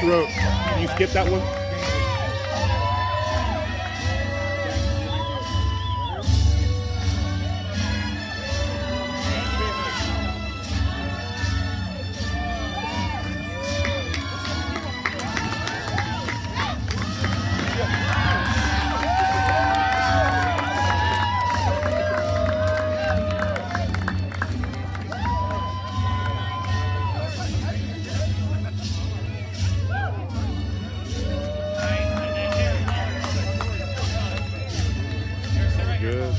row. Can you skip that one? Good.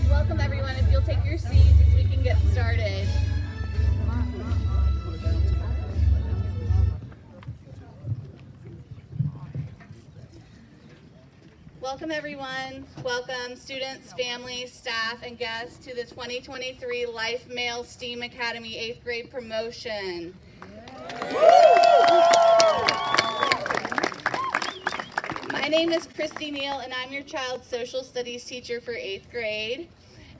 Welcome everyone. If you'll take your seats, we can get started. Welcome everyone. Welcome students, families, staff, and guests to the 2023 Life Mail STEAM Academy 8th grade promotion. My name is Christy Neal and I'm your child's social studies teacher for 8th grade.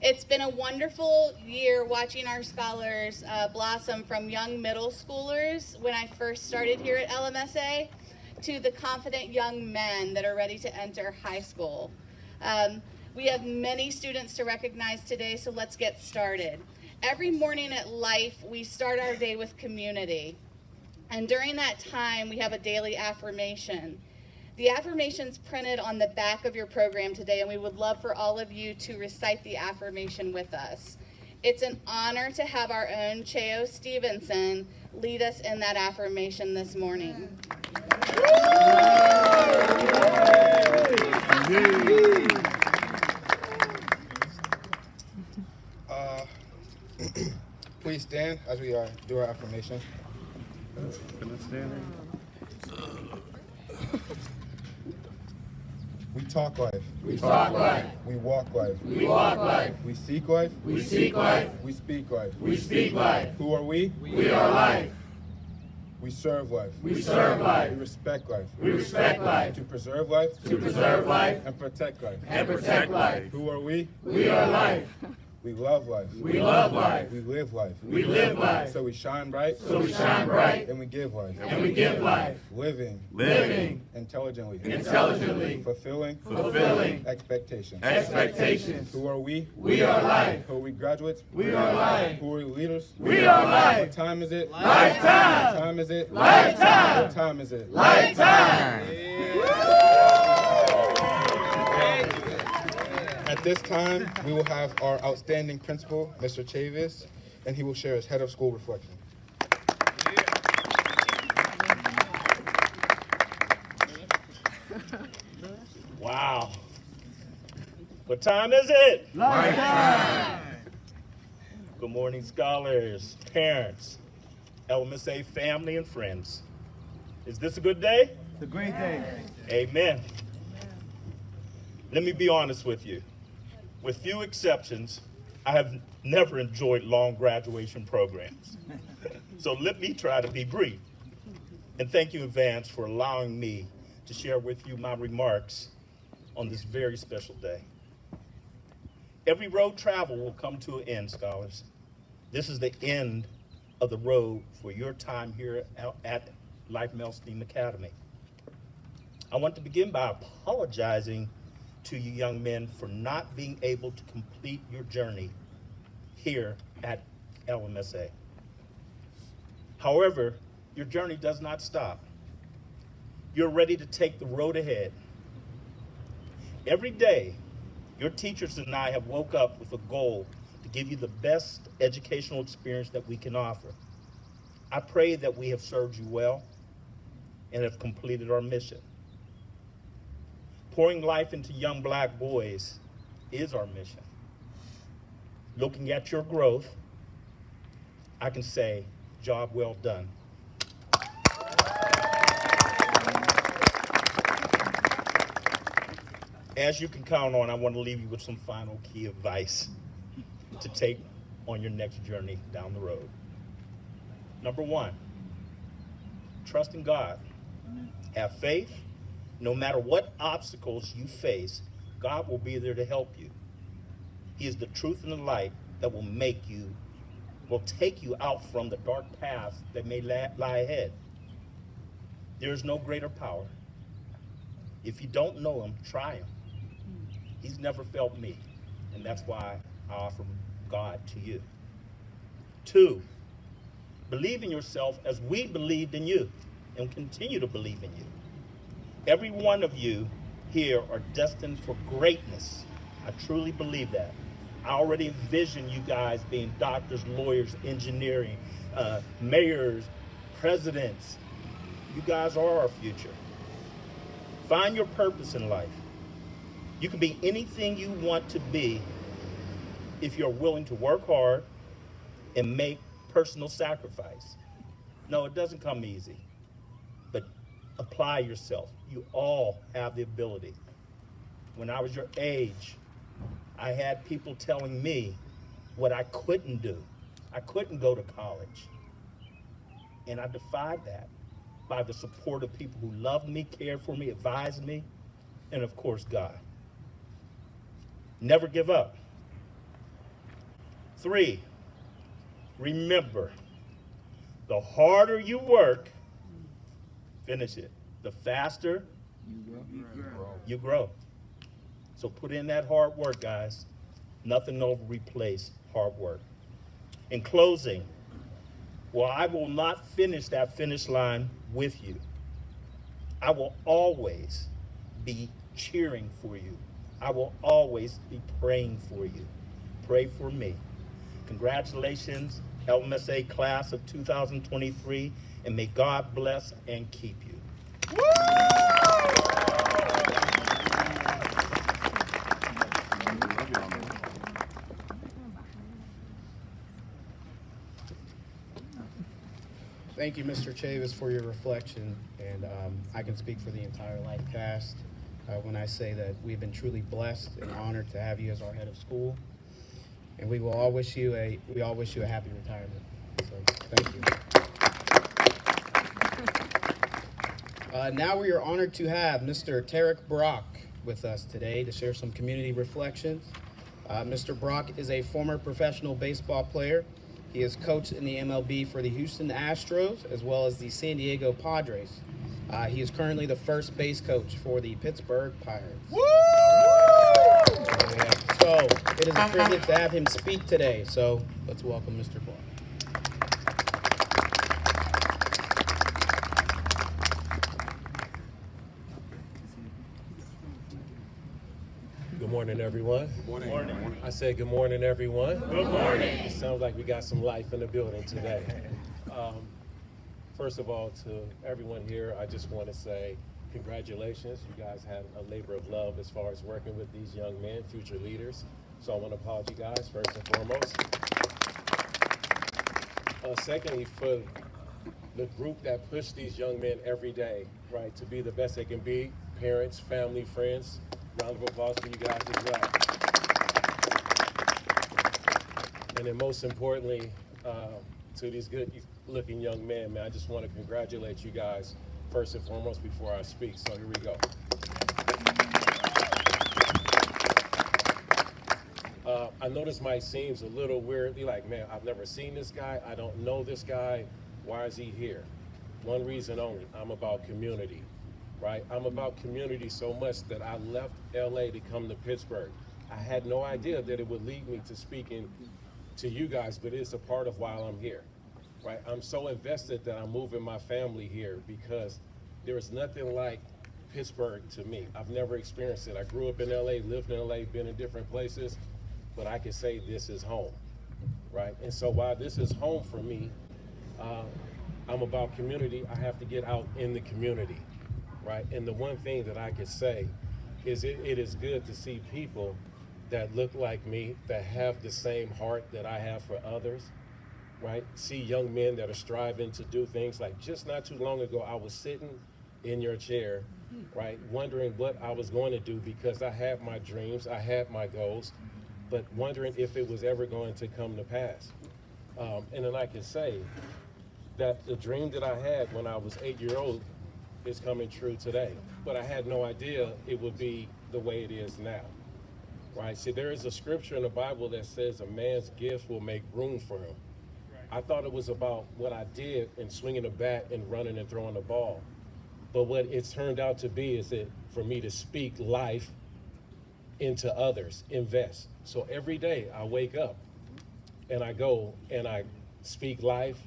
It's been a wonderful year watching our scholars blossom from young middle schoolers when I first started here at LMSA to the confident young men that are ready to enter high school. We have many students to recognize today, so let's get started. Every morning at Life, we start our day with community. And during that time, we have a daily affirmation. The affirmation's printed on the back of your program today, and we would love for all of you to recite the affirmation with us. It's an honor to have our own Cheo Stevenson lead us in that affirmation this morning. Please stand as we do our affirmation. We talk life. We talk life. We walk life. We walk life. We seek life. We seek life. We speak life. We speak life. Who are we? We are life. We serve life. We serve life. We respect life. We respect life. To preserve life. To preserve life. And protect life. And protect life. Who are we? We are life. We love life. We love life. We live life. We live life. So we shine bright. So we shine bright. And we give life. And we give life. Living. Living. Intelligently. Intelligently. Fulfilling. Fulfilling. Expectations. Expectations. Who are we? We are life. Who are we graduates? We are life. Who are we leaders? We are What life. time is it? Lifetime. What time is it? Lifetime. What time is it? Lifetime. At this time, we will have our outstanding principal, Mr. Chavis, and he will share his head of school reflection. Wow. What time is it? Lifetime. Good morning, scholars, parents, LMSA family, and friends. Is this a good day? It's a great day. Amen. Let me be honest with you. With few exceptions, I have never enjoyed long graduation programs. So let me try to be brief. And thank you in advance for allowing me to share with you my remarks on this very special day. Every road travel will come to an end, scholars. This is the end of the road for your time here at Life Mail STEAM Academy. I want to begin by apologizing to you young men for not being able to complete your journey here at LMSA. However, your journey does not stop. You're ready to take the road ahead. Every day, your teachers and I have woke up with a goal to give you the best educational experience that we can offer. I pray that we have served you well and have completed our mission. Pouring life into young black boys is our mission. Looking at your growth, I can say, job well done. As you can count on, I want to leave you with some final key advice to take on your next journey down the road. Number one, trust in God. Have faith. No matter what obstacles you face, God will be there to help you. He is the truth and the light that will take you out from the dark paths that may lie ahead. There is no greater power. If you don't know him, try him. He's never failed me, and that's why I offer God to you. 2, believe in yourself as we believed in you and continue to believe in you. Every one of you here are destined for greatness. I truly believe that. I already envision you guys being doctors, lawyers, engineering, mayors, presidents. You guys are our future. Find your purpose in life. You can be anything you want to be if you're willing to work hard and make personal sacrifice. No, it doesn't come easy, but apply yourself. You all have the ability. When I was your age, I had people telling me what I couldn't do. I couldn't go to college. And I defied that by the support of people who loved me, cared for me, advised me, and of course, God. Never give up. 3, remember, the harder you work, finish it, the faster you grow. So put in that hard work, guys. Nothing will replace hard work. In closing, well, I will not finish that finish line with you. I will always be cheering for you. I will always be praying for you. Pray for me. Congratulations, LMSA class of 2023, and may God bless and keep you. Thank you, Mr. Chavis, for your reflection, and I can speak for the entire Life cast when I say that we've been truly blessed and honored to have you as our head of school, and we all wish you a happy retirement. So thank you. Now we are honored to have Mr. Tarek Brock with us today to share some community reflections. Mr. Brock is a former professional baseball player. He has coached in the MLB for the Houston Astros as well as the San Diego Padres. He is currently the first base coach for the Pittsburgh Pirates. So it is a privilege to have him speak today. So let's welcome Mr. Brock. Good morning, everyone. Good morning. I said good morning, everyone. Good morning. It sounds like we got some life in the building today. First of all, to everyone here, I just want to say congratulations. You guys had a labor of love as far as working with these young men, future leaders. So I want to applaud you guys first and foremost. Secondly, for the group that pushed these young men every day, right, to be the best they can be, parents, family, friends. Round of applause for you guys as well. And then most importantly, to these good-looking young men, man, I just want to congratulate you guys first and foremost before I speak. So here we go. I know this might seem a little weird. You're like, man, I've never seen this guy. I don't know this guy. Why is he here? One reason only. I'm about community. Right? I'm about community so much that I left LA to come to Pittsburgh. I had no idea that it would lead me to speaking to you guys, but it's a part of why I'm here. Right? I'm so invested that I'm moving my family here because there is nothing like Pittsburgh to me. I've never experienced it. I grew up in LA, lived in LA, been in different places, but I can say this is home. Right? And so while this is home for me, I'm about community. I have to get out in the community. Right? And the one thing that I could say is it is good to see people that look like me, that have the same heart that I have for others, right? See young men that are striving to do things. Like just not too long ago, I was sitting in your chair, right, wondering what I was going to do because I had my dreams, I had my goals, but wondering if it was ever going to come to pass. And then I can say that the dream that I had when I was 8 years old is coming true today. But I had no idea it would be the way it is now. Right? See, there is a scripture in the Bible that says a man's gift will make room for him. I thought it was about what I did in swinging a bat and running and throwing the ball. But what it's turned out to be is that for me to speak life into others, invest. So every day I wake up and I go and I speak life,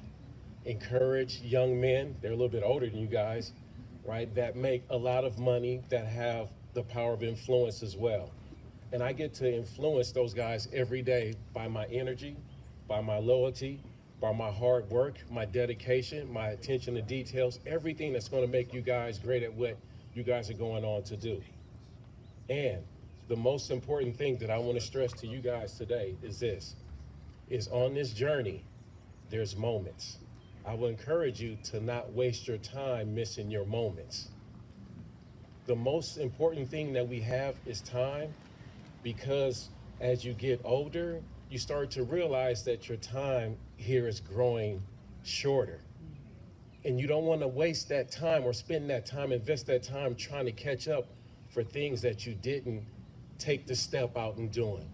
encourage young men, they're a little bit older than you guys, right, that make a lot of money, that have the power of influence as well. And I get to influence those guys every day by my energy, by my loyalty, by my hard work, my dedication, my attention to details, everything that's going to make you guys great at what you guys are going on to do. And the most important thing that I want to stress to you guys today is this, is on this journey, there's moments. I will encourage you to not waste your time missing your moments. The most important thing that we have is time, because as you get older, you start to realize that your time here is growing shorter. And you don't want to waste that time or spend that time, invest that time trying to catch up for things that you didn't take the step out and doing.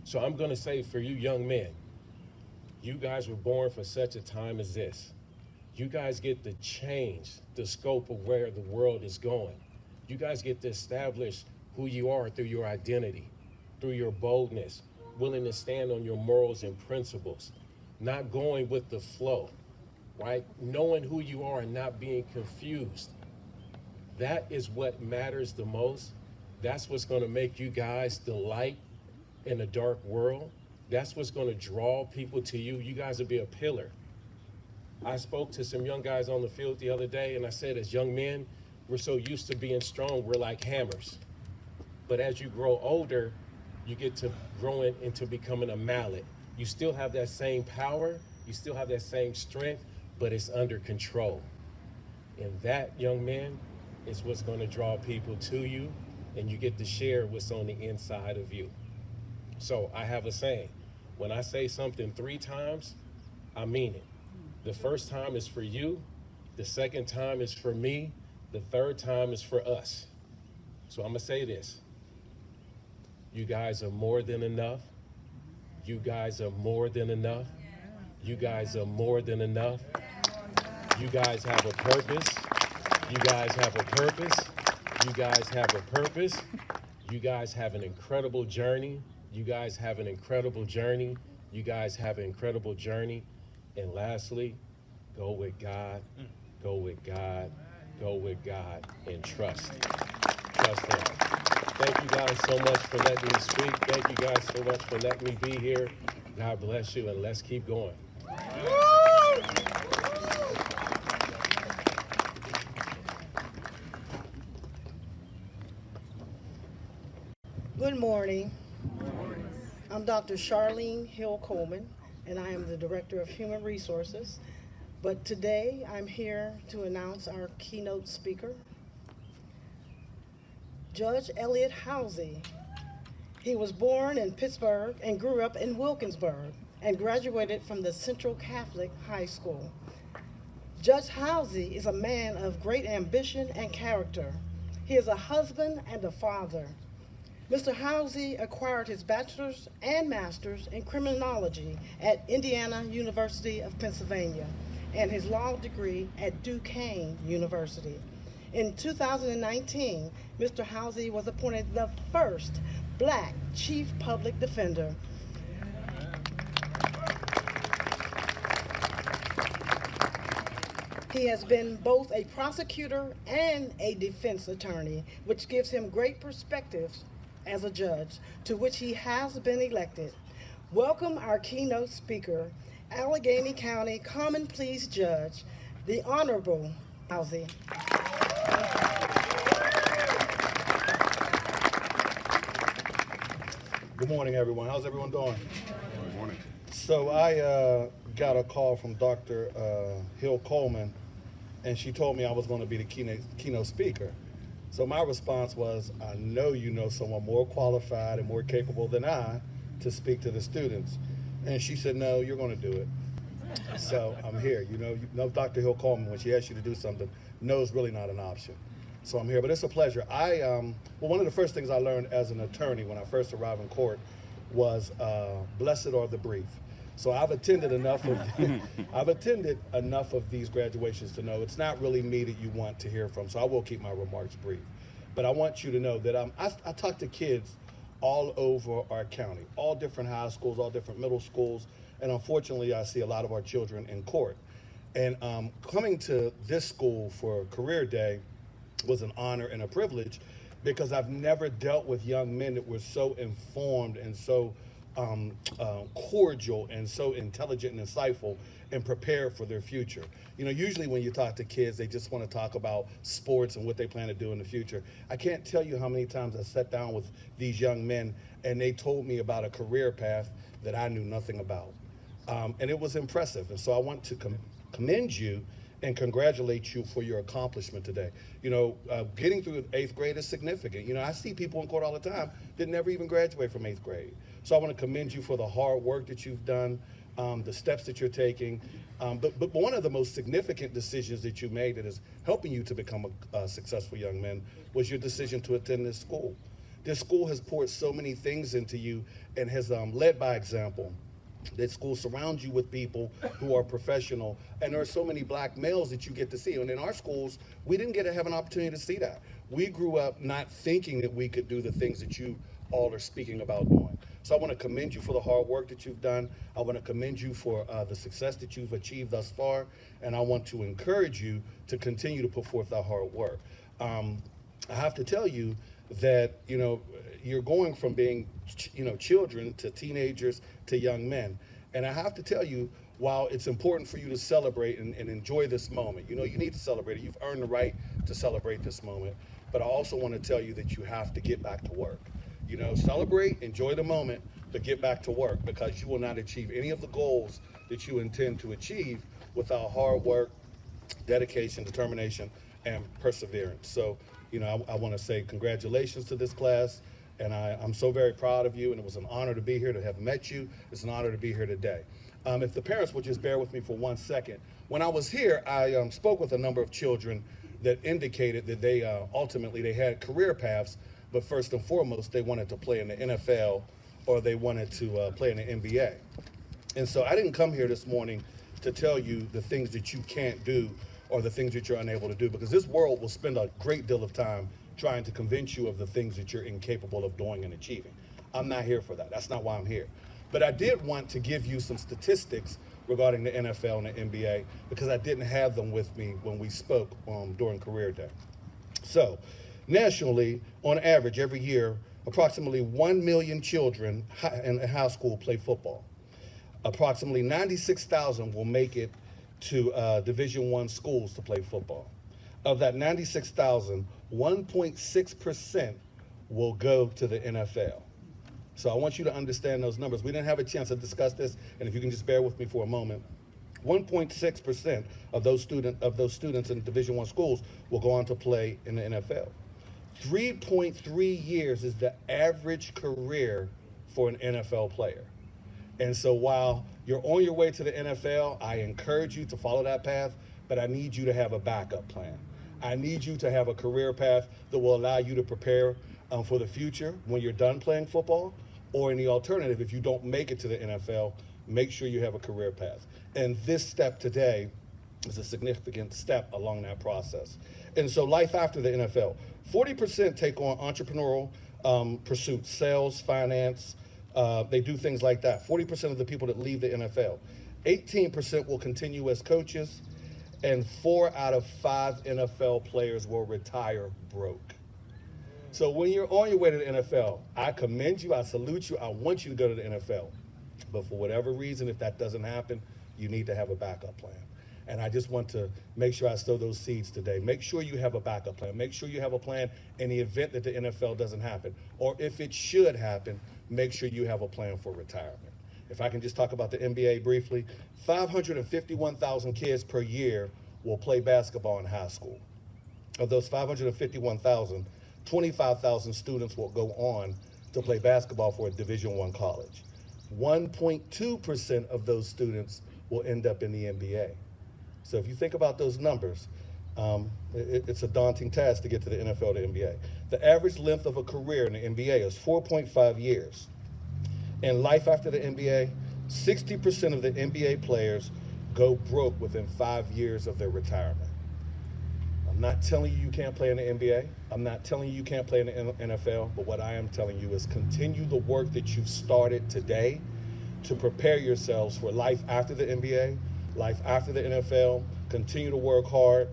So I'm going to say for you young men, you guys were born for such a time as this. You guys get to change the scope of where the world is going. You guys get to establish who you are through your identity, through your boldness, willing to stand on your morals and principles, not going with the flow, right? Knowing who you are and not being confused. That is what matters the most. That's what's going to make you guys the light in a dark world. That's what's going to draw people to you. You guys will be a pillar. I spoke to some young guys on the field the other day, and I said, as young men, we're so used to being strong, we're like hammers. But as you grow older, you get to growing into becoming a mallet. You still have that same power, you still have that same strength, but it's under control. And that, young man, is what's going to draw people to you, and you get to share what's on the inside of you. So I have a saying, when I say something 3 times, I mean it. The first time is for you, the second time is for me, the third time is for us. So I'm gonna say this. You guys are more than enough. You guys are more than enough. You guys are more than enough. You guys have a purpose. You guys have a purpose. You guys have a purpose. You guys have an incredible journey. You guys have an incredible journey. You guys have an incredible journey. And lastly, go with God, go with God, go with God, and trust. Trust Him. Thank you guys so much for letting me speak. Thank you guys so much for letting me be here. God bless you, and let's keep going. Good morning. I'm Dr. Charlene Hill-Coleman, and I am the Director of Human Resources. But today, I'm here to announce our keynote speaker, Judge Elliott Housey. He was born in Pittsburgh and grew up in Wilkinsburg and graduated from the Central Catholic High School. Judge Housey is a man of great ambition and character. He is a husband and a father. Mr. Housey acquired his bachelor's and master's in criminology at Indiana University of Pennsylvania and his law degree at Duquesne University. In 2019, Mr. Housey was appointed the first Black Chief Public Defender. He has been both a prosecutor and a defense attorney, which gives him great perspectives as a judge, to which he has been elected. Welcome our keynote speaker, Allegheny County Common Pleas Judge, the Honorable Housey. Good morning, everyone. How's everyone doing? Good morning. So I got a call from Dr. Hill-Coleman, and she told me I was going to be the keynote speaker. So my response was, I know you know someone more qualified and more capable than I to speak to the students. And she said, no, you're going to do it. So I'm here. You know, Dr. Hill Coleman, when she asks you to do something, no is really not an option. So I'm here, but it's a pleasure. Well, one of the first things I learned as an attorney when I first arrived in court was blessed are the brief. So I've attended enough of these graduations to know it's not really me that you want to hear from. So I will keep my remarks brief. But I want you to know that I talk to kids all over our county, all different high schools, all different middle schools, and unfortunately I see a lot of our children in court. And coming to this school for Career Day was an honor and a privilege, because I've never dealt with young men that were so informed and so cordial and so intelligent and insightful and prepared for their future. You know, usually when you talk to kids, they just want to talk about sports and what they plan to do in the future. I can't tell you how many times I sat down with these young men and they told me about a career path that I knew nothing about. And it was impressive. And so I want to commend you and congratulate you for your accomplishment today. You know, getting through 8th grade is significant. You know, I see people in court all the time that never even graduate from 8th grade. So I want to commend you for the hard work that you've done, the steps that you're taking. But one of the most significant decisions that you made that is helping you to become a successful young man was your decision to attend this school. This school has poured so many things into you and has led by example. That school surrounds you with people who are professional, and there are so many black males that you get to see. And in our schools, we didn't get to have an opportunity to see that. We grew up not thinking that we could do the things that you all are speaking about doing. So I want to commend you for the hard work that you've done. I want to commend you for the success that you've achieved thus far, and I want to encourage you to continue to put forth that hard work. I have to tell you that, you know, you're going from being, children to teenagers to young men. And I have to tell you, while it's important for you to celebrate and enjoy this moment, you know, you need to celebrate it. You've earned the right to celebrate this moment. But I also want to tell you that you have to get back to work. You know, celebrate, enjoy the moment, but get back to work, because you will not achieve any of the goals that you intend to achieve without hard work, dedication, determination, and perseverance. So, you know, I want to say congratulations to this class, and I'm so very proud of you, and it was an honor to be here, to have met you. It's an honor to be here today. If the parents would just bear with me for 1 second. When I was here, I spoke with a number of children that indicated that they ultimately they had career paths, but first and foremost, they wanted to play in the NFL or they wanted to play in the NBA. And so I didn't come here this morning to tell you the things that you can't do or the things that you're unable to do, because this world will spend a great deal of time trying to convince you of the things that you're incapable of doing and achieving. I'm not here for that. That's not why I'm here. But I did want to give you some statistics regarding the NFL and the NBA, because I didn't have them with me when we spoke during Career Day. So, nationally, on average, every year, approximately 1 million children in high school play football. Approximately 96,000 will make it to Division I schools to play football. Of that 96,000, 1.6% will go to the NFL. So I want you to understand those numbers. We didn't have a chance to discuss this, and if you can just bear with me for a moment. 1.6% of those students in Division I schools will go on to play in the NFL. 3.3 years is the average career for an NFL player. And so while you're on your way to the NFL, I encourage you to follow that path, but I need you to have a backup plan. I need you to have a career path that will allow you to prepare for the future when you're done playing football, or in the alternative, if you don't make it to the NFL, make sure you have a career path. And this step today is a significant step along that process. And so life after the NFL, 40% take on entrepreneurial pursuits, sales, finance, they do things like that. 40% of the people that leave the NFL. 18% will continue as coaches, and 4 out of 5 NFL players will retire broke. So when you're on your way to the NFL, I commend you, I salute you, I want you to go to the NFL. But for whatever reason, if that doesn't happen, you need to have a backup plan. And I just want to make sure I sow those seeds today. Make sure you have a backup plan. Make sure you have a plan in the event that the NFL doesn't happen. Or if it should happen, make sure you have a plan for retirement. If I can just talk about the NBA briefly, 551,000 kids per year will play basketball in high school. Of those 551,000, 25,000 students will go on to play basketball for a Division I college. 1.2% of those students will end up in the NBA. So if you think about those numbers, it's a daunting task to get to the NFL to NBA. The average length of a career in the NBA is 4.5 years. In life after the NBA, 60% of the NBA players go broke within 5 years of their retirement. I'm not telling you you can't play in the NBA. I'm not telling you you can't play in the NFL, but what I am telling you is continue the work that you've started today to prepare yourselves for life after the NBA, life after the NFL. Continue to work hard.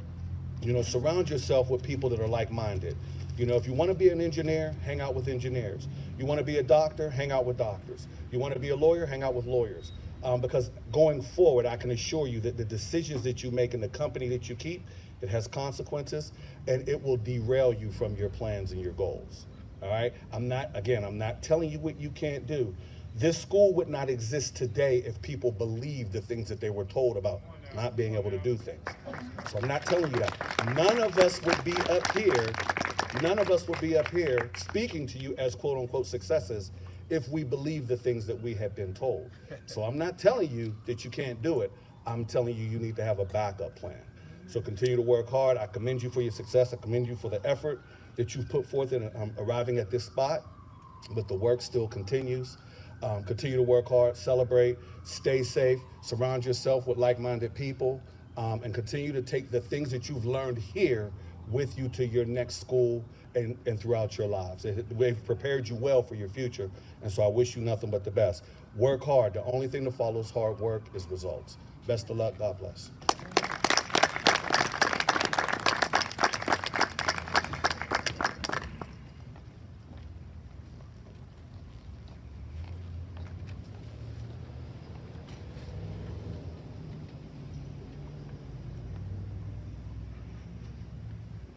You know, surround yourself with people that are like-minded. You know, if you want to be an engineer, hang out with engineers. You want to be a doctor, hang out with doctors. You want to be a lawyer, hang out with lawyers. Because going forward, I can assure you that the decisions that you make in the company that you keep, it has consequences, and it will derail you from your plans and your goals. All right? I'm not telling you what you can't do. This school would not exist today if people believed the things that they were told about not being able to do things. So I'm not telling you that. None of us would be up here speaking to you as quote unquote successes if we believe the things that we have been told. So I'm not telling you that you can't do it. I'm telling you you need to have a backup plan. So continue to work hard. I commend you for your success. I commend you for the effort that you've put forth in arriving at this spot, but the work still continues. Continue to work hard, celebrate, stay safe, surround yourself with like-minded people, and continue to take the things that you've learned here with you to your next school and throughout your lives. They've prepared you well for your future, and so I wish you nothing but the best. Work hard. The only thing that follows hard work is results. Best of luck. God bless.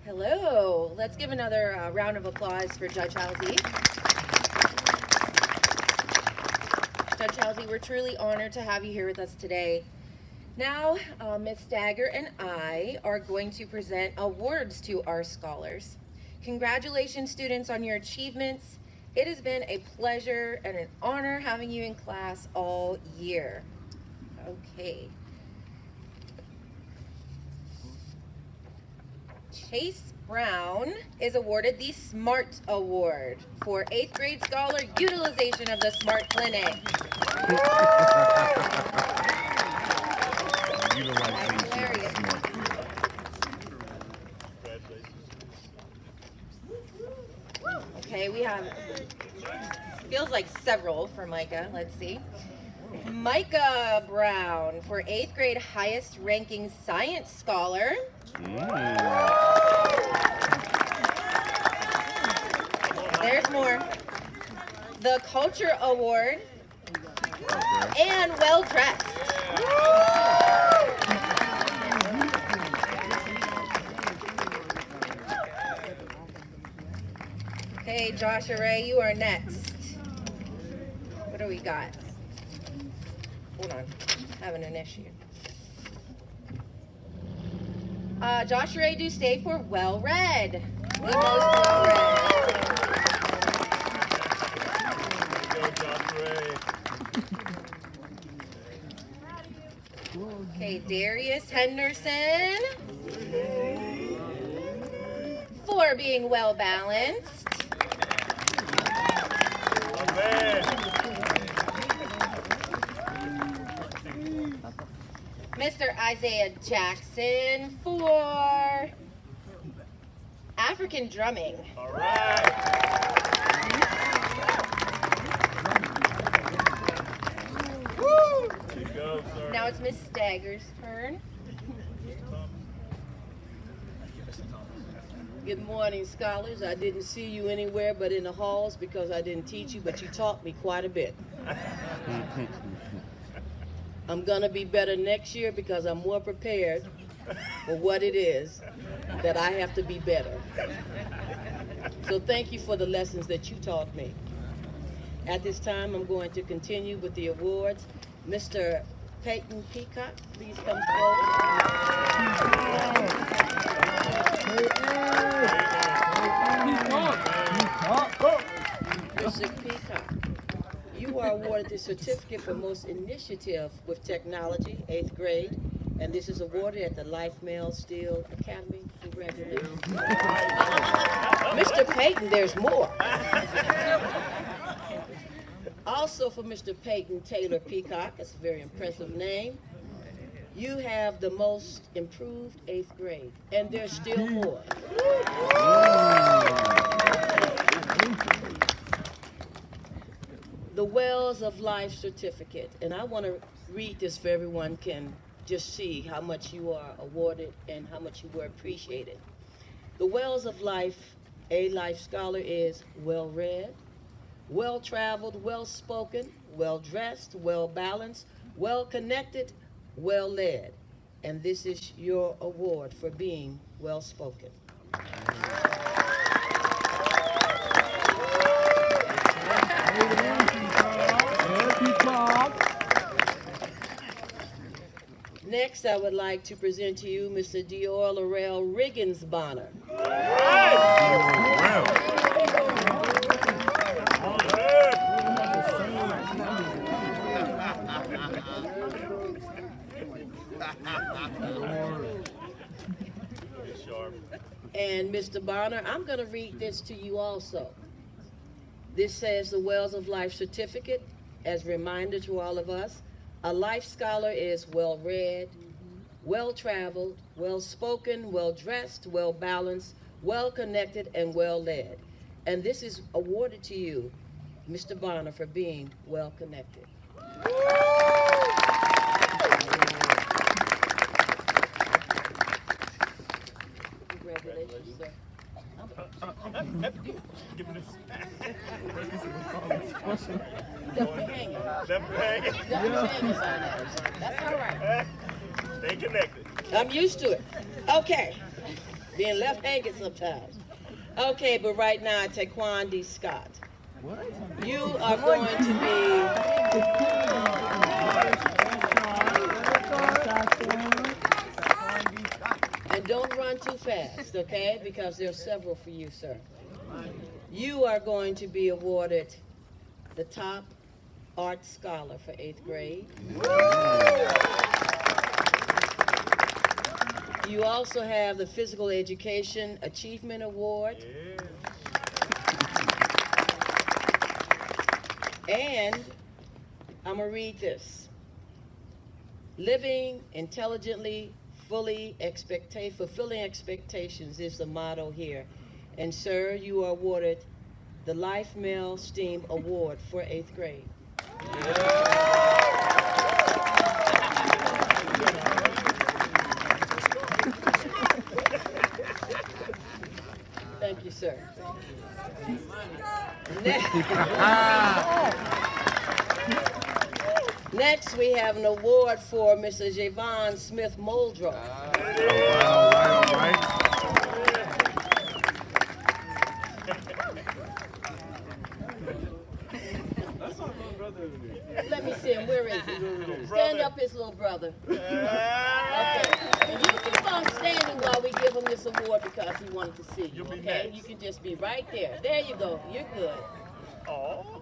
Hello. Let's give another round of applause for Judge Halsey. Judge Halsey, we're truly honored to have you here with us today. Now, Ms. Dagger and I are going to present awards to our scholars. Congratulations, students, on your achievements. It has been a pleasure and an honor having you in class all year. Okay. Chase Brown is awarded the SMART Award for 8th grade scholar utilization of the SMART Clinic. That's hilarious. Okay, we have, feels like several for Micah. Let's see. Micah Brown for 8th grade highest ranking science scholar. There's more. The Culture Award and well dressed. Okay, Joshua Ray, you are next. What do we got? Hold on, having an issue. Joshua Ray do stay for well read. The most well read. Okay, Darius Henderson for being well balanced. Mr. Isaiah Jackson for African drumming. All right. Woo! You go, sir. Now it's Miss Stagger's turn. Good morning, scholars. I didn't see you anywhere but in the halls because I didn't teach you, but you taught me quite a bit. I'm gonna be better next year because I'm more prepared for what it is that I have to be better. So thank you for the lessons that you taught me. At this time, I'm going to continue with the awards. Mr. Peyton Peacock, please come forward. Mr. Peacock, You are awarded the certificate for most initiative with technology, 8th grade, and this is awarded at the Life Mail Steel Academy. Congratulations. Mr. Payton, there's more. Also for Mr. Payton Taylor Peacock, that's a very impressive name. You have the most improved 8th grade, and there's still more. The Wells of Life certificate, and I want to read this so everyone can just see how much you are awarded and how much you were appreciated. The Wells of Life, a life scholar is well-read, well-traveled, well-spoken, well-dressed, well-balanced, well-connected, well-led. And this is your award for being well-spoken. Next, I would like to present to you Mr. Dior Laurel Riggins Bonner. And Mr. Bonner, I'm going to read this to you also. This says the Wells of Life certificate, as a reminder to all of us, a life scholar is well-read, well-traveled, well-spoken, well-dressed, well-balanced, well-connected, and well-led. And this is awarded to you, Mr. Bonner, for being well-connected. Congratulations, sir. Left me hanging. That's all right. Stay connected. I'm used to it. Okay. Being left hanging sometimes. Okay, but right now, Taekwon D. Scott. What? You are going to be... And don't run too fast, okay? Because there are several for you, sir. You are going to be awarded the top art scholar for 8th grade. You also have the Physical Education Achievement Award. And I'm going to read this. Living intelligently, fulfilling expectations is the motto here. And sir, you are awarded the Life Mail STEAM Award for 8th grade. Thank you, sir. Next, we have an award for Mr. Javon Smith Muldrow. All right. Let me see him. Where is he? Stand up, his little brother. Okay. And you keep on standing while we give him this award because he wanted to see you. Okay? You can just be right there. There you go. You're good. Oh.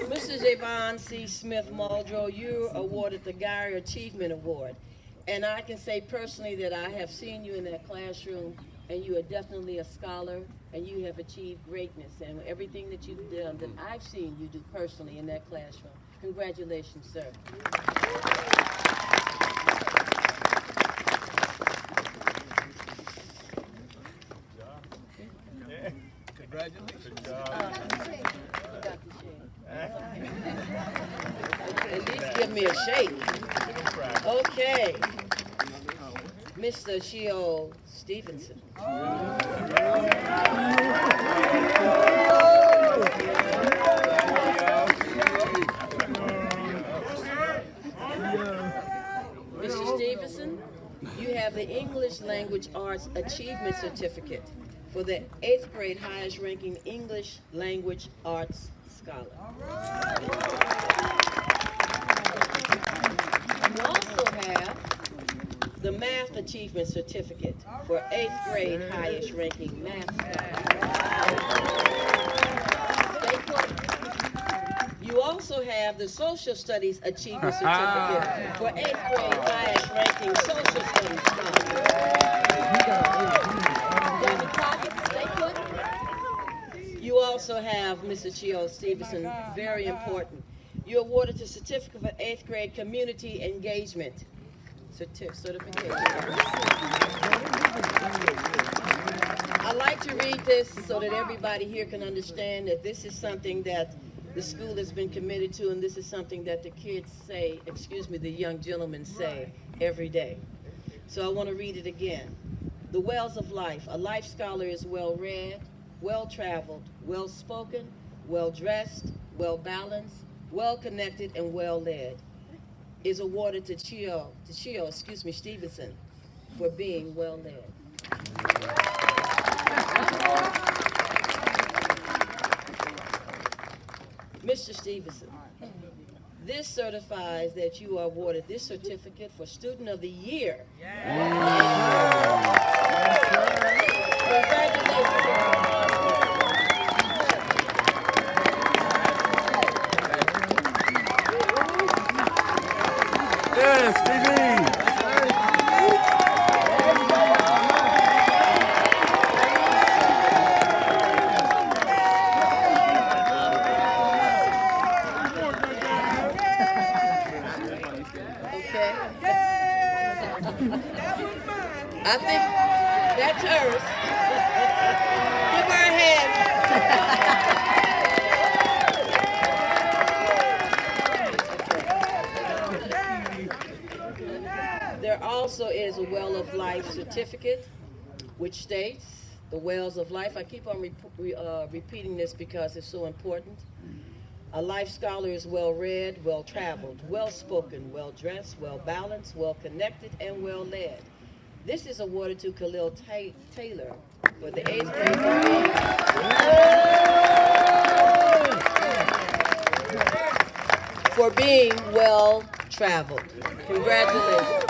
Mr. Javon C. Smith Muldrow, you're awarded the Gary Achievement Award. And I can say personally that I have seen you in that classroom, and you are definitely a scholar, and you have achieved greatness. And everything that you've done, that I've seen you do personally in that classroom. Congratulations, sir. Congratulations. At least give me a shake. Okay. Mr. Sheo Stevenson. Mr. Stevenson, you have the English Language Arts Achievement Certificate for the 8th grade highest ranking English Language Arts Scholar. You also have the Math Achievement Certificate for 8th grade highest ranking math scholar. Stay put. You also have the Social Studies Achievement Certificate for 8th grade highest ranking social studies scholar. David Crockett, stay put. You also have Mrs. Chio Stevenson, very important. You're awarded the certificate for 8th grade community engagement certification. I'd like to read this so that everybody here can understand that this is something that the school has been committed to, and this is something that the kids say, the young gentlemen say every day. So I want to read it again. The Wells of Life. A life scholar is well-read, well-traveled, well-spoken, well-dressed, well-balanced, well-connected, and well-led. Is awarded to Chio Stevenson for being well-led. Mr. Stevenson, this certifies that you are awarded this certificate for Student of the Year. Congratulations. Yes, Stevie. Okay. I think that's hers. Give her a hand. There also is a Well of Life certificate, which states the Wells of Life. I keep on repeating this because it's so important. A life scholar is well-read, well-traveled, well-spoken, well-dressed, well-balanced, well-connected, and well-led. This is awarded to Khalil Taylor for the 8th grade for being well-traveled. Congratulations.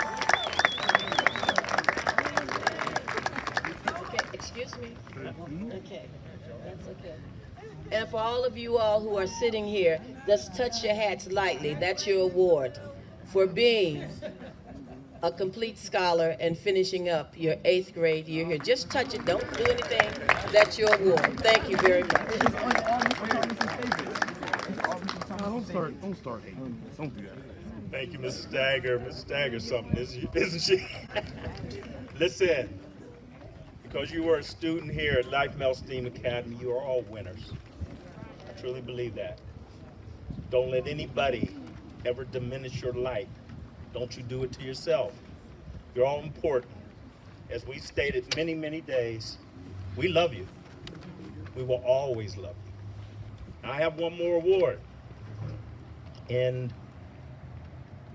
Okay, excuse me. Okay, that's okay. And for all of you all who are sitting here, just touch your hats lightly. That's your award for being a complete scholar and finishing up your 8th grade year here. Just touch it. Don't do anything. That's your award. Thank you very much. Don't start hating. Don't do that. Thank you, Mrs. Stagger. Mrs. Stagger, something, isn't she? Listen, because you were a student here at Life Melstein Academy, you are all winners. I truly believe that. Don't let anybody ever diminish your light. Don't you do it to yourself. You're all important. As we stated many, many days, we love you. We will always love you. I have one more award. And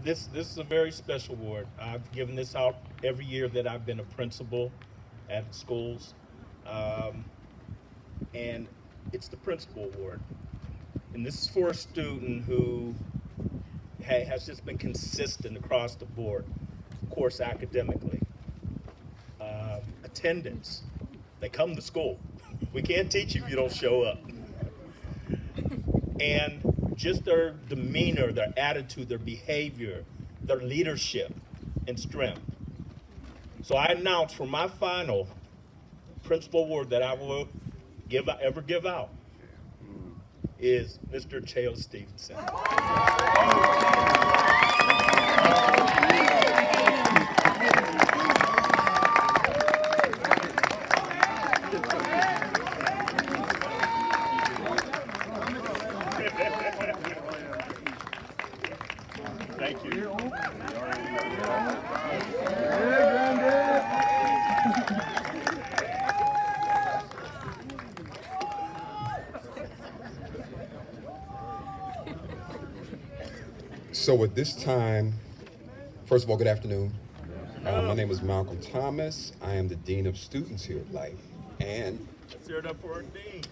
this is a very special award. I've given this out every year that I've been a principal at schools. And it's the Principal Award. And this is for a student who has just been consistent across the board, of course, academically. Attendance. They come to school. We can't teach you if you don't show up. And just their demeanor, their attitude, their behavior, their leadership and strength. So I announce for my final Principal Award that I will ever give out is Mr. Cheo Stevenson. Thank you. So at this time, first of all, good afternoon. My name is Malcolm Thomas. I am the Dean of Students here at Life. And Let's hear it up for our dean.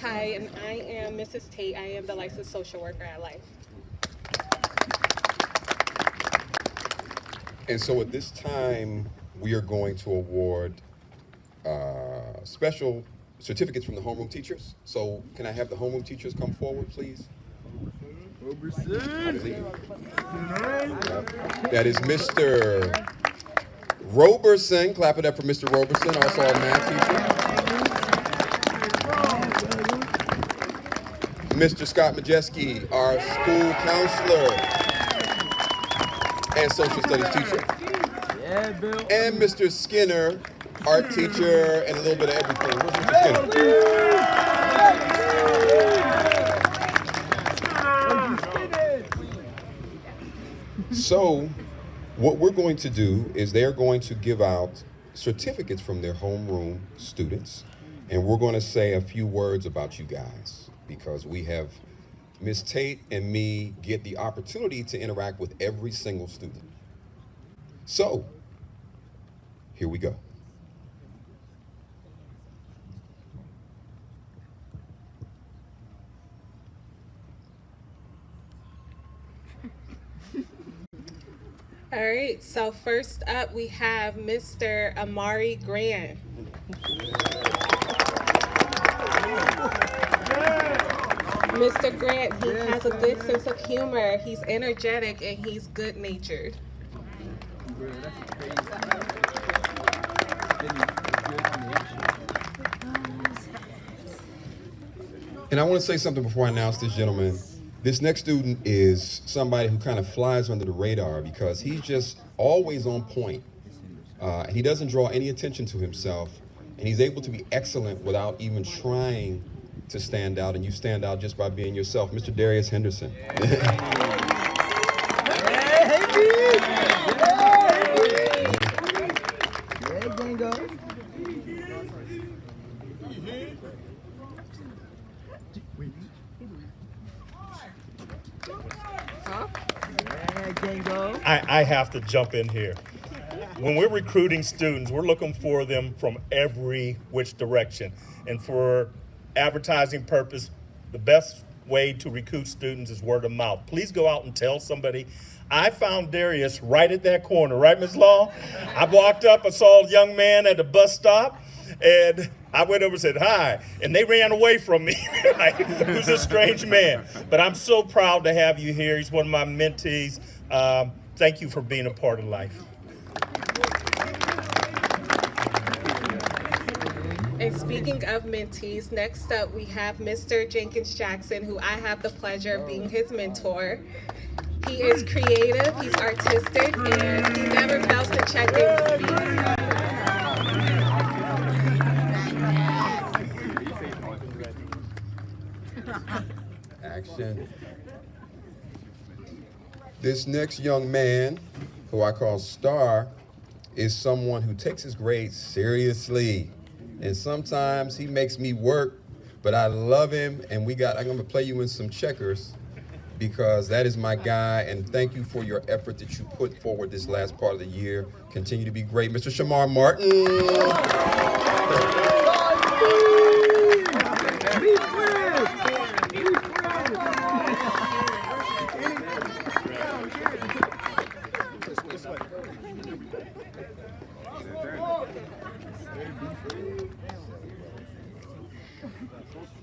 Hi, and I am Mrs. Tate. I am the licensed social worker at Life. And so at this time, we are going to award special certificates from the homeroom teachers. So can I have the homeroom teachers come forward, please? That is Mr. Roberson. Clap it up for Mr. Roberson, also our math teacher. Mr. Scott Majeski, our school counselor and social studies teacher. And Mr. Skinner, art teacher, and a little bit of everything. Where's Mr. Skinner? So, what we're going to do is they're going to give out certificates from their homeroom students, and we're going to say a few words about you guys, because we have Miss Tate and me get the opportunity to interact with every single student. So, here we go. All right, so first up we have Mr. Amari Grant. Mr. Grant, he has a good sense of humor, he's energetic, and he's good-natured. And I want to say something before I announce this gentleman. This next student is somebody who kind of flies under the radar because he's just always on point. He doesn't draw any attention to himself, and he's able to be excellent without even trying to stand out, and you stand out just by being yourself. Mr. Darius Henderson. I have to jump in here. When we're recruiting students, we're looking for them from every which direction. And for advertising purpose, the best way to recruit students is word of mouth. Please go out and tell somebody. I found Darius right at that corner, right, Ms. Law? I walked up, I saw a young man at the bus stop, and I went over and said, hi, and they ran away from me. Like, who's a strange man? But I'm so proud to have you here. He's one of my mentees. Thank you for being a part of life. And speaking of mentees, next up we have Mr. Jenkins Jackson, who I have the pleasure of being his mentor. He is creative, he's artistic, and he never fails to check in with me. Action. This next young man, who I call Star, is someone who takes his grades seriously. And sometimes he makes me work, but I love him, and I'm gonna play you in some checkers because that is my guy, and thank you for your effort that you put forward this last part of the year. Continue to be great. Mr. Shamar Martin.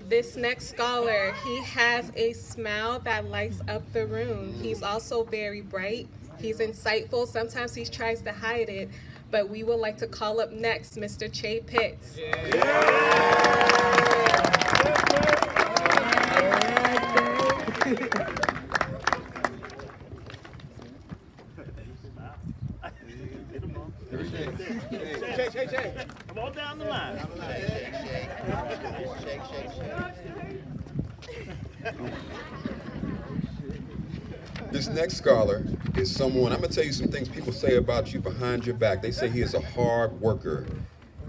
This next scholar, he has a smile that lights up the room. He's also very bright. He's insightful. Sometimes he tries to hide it, but we would like to call up next Mr. Che Pitts. Come on down the line. This next scholar is someone, I'm gonna tell you some things people say about you behind your back. They say he is a hard worker.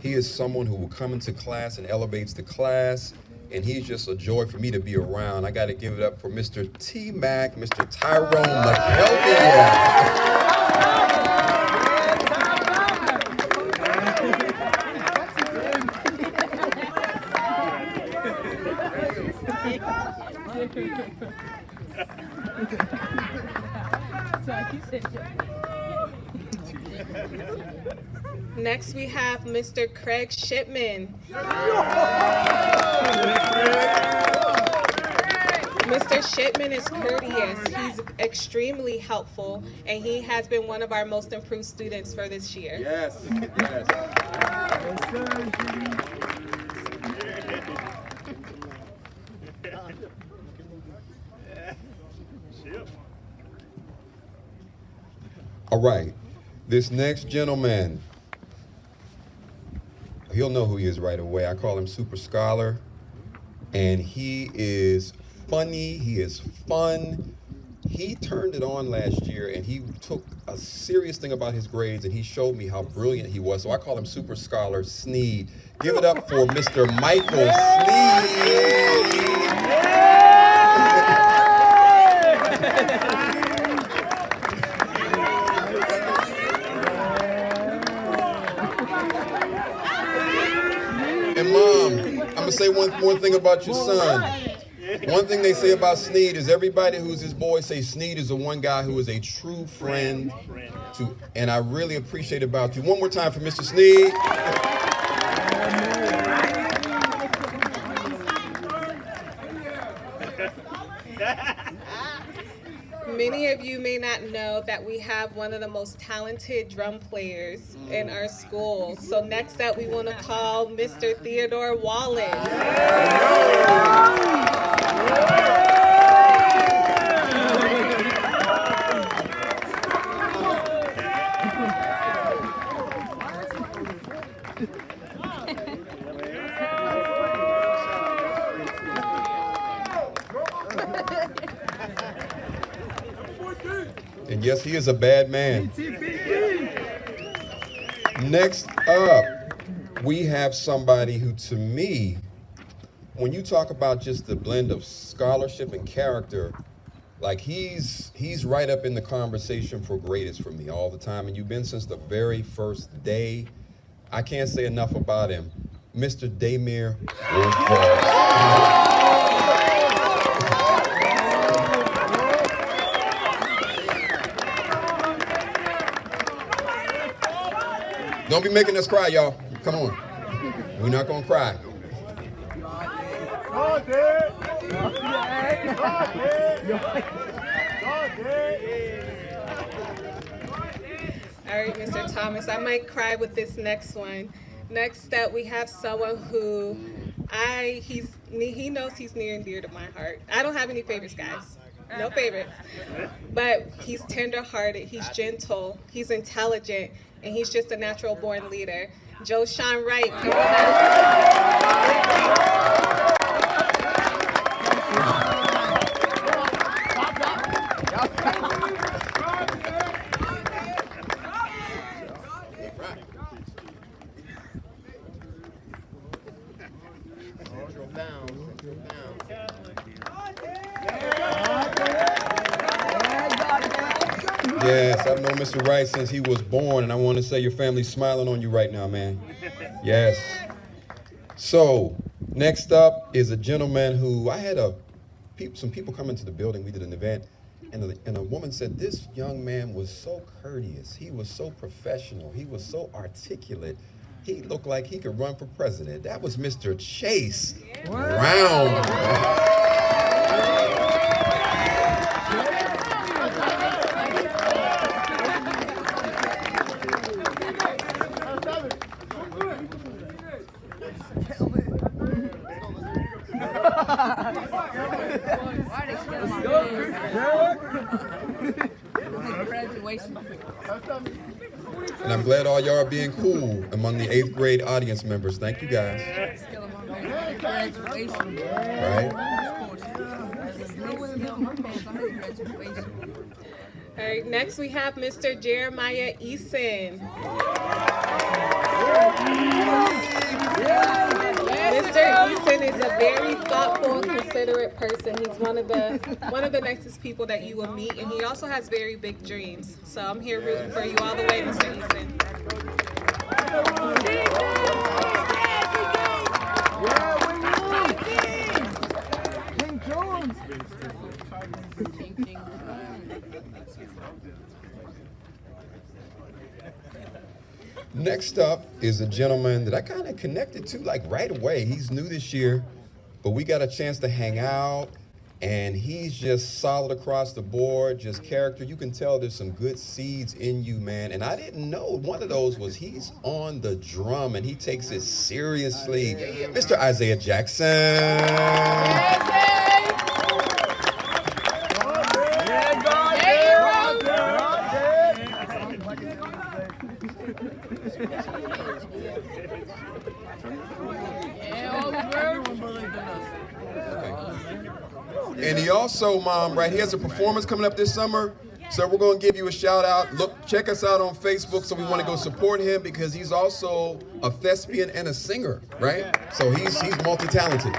He is someone who will come into class and elevates the class, and he's just a joy for me to be around. I gotta give it up for Mr. T-Mac, Mr. Tyrone McKelvey. Next, we have Mr. Craig Shipman. Mr. Shipman is courteous, he's extremely helpful, and he has been one of our most improved students for this year. Yes, yes. All right, this next gentleman, he'll know who he is right away. I call him Super Scholar, and he is funny, he is fun. He turned it on last year, and he took a serious thing about his grades, and he showed me how brilliant he was. So I call him Super Scholar Sneed. Give it up for Mr. Michael Sneed. And Mom, I'm gonna say one more thing about your son. One thing they say about Sneed is everybody who's his boy say Sneed is the one guy who is a true friend to, and I really appreciate about you. One more time for Mr. Sneed. Many of you may not know that we have one of the most talented drum players in our school. So next up, we want to call Mr. Theodore Wallace. And yes, he is a bad man. Next up, we have somebody who, to me, when you talk about just the blend of scholarship and character, like he's right up in the conversation for greatest for me all the time. And you've been since the very first day. I can't say enough about him. Mr. Damir Wolford. Don't be making us cry, y'all. Come on. We're not gonna cry. All right, Mr. Thomas, I might cry with this next one. Next up, we have someone who he knows he's near and dear to my heart. I don't have any favorites, guys. No favorites. But he's tender-hearted, he's gentle, he's intelligent, and he's just a natural born leader. Joe Sean Wright, come Yes, I've known Mr. Wright since he was born, and I want to say your family's smiling on you right now, man. Yes. So, next up is a gentleman who I had some people come into the building. We did an event, and a woman said this young man was so courteous. He was so professional. He was so articulate. He looked like he could run for president. That was Mr. Chase Brown. And I'm glad all y'all are being cool among the 8th grade audience members. Thank you, guys. Right? All right, next we have Mr. Jeremiah Eason. Mr. Eason is a very thoughtful and considerate person. He's one of the nicest people that you will meet, and he also has very big dreams. So I'm here rooting for you all the way, Mr. Eason. Next up is a gentleman that I kind of connected to like right away. He's new this year, but we got a chance to hang out, and he's just solid across the board, just character. You can tell there's some good seeds in you, man. And I didn't know one of those was he's on the drum, and he takes it seriously. Mr. Isaiah Jackson. And he also, Mom, right, he has a performance coming up this summer. So we're going to give you a shout out. Look, check us out on Facebook. So we want to go support him because he's also a thespian and a singer, right? So he's multi-talented.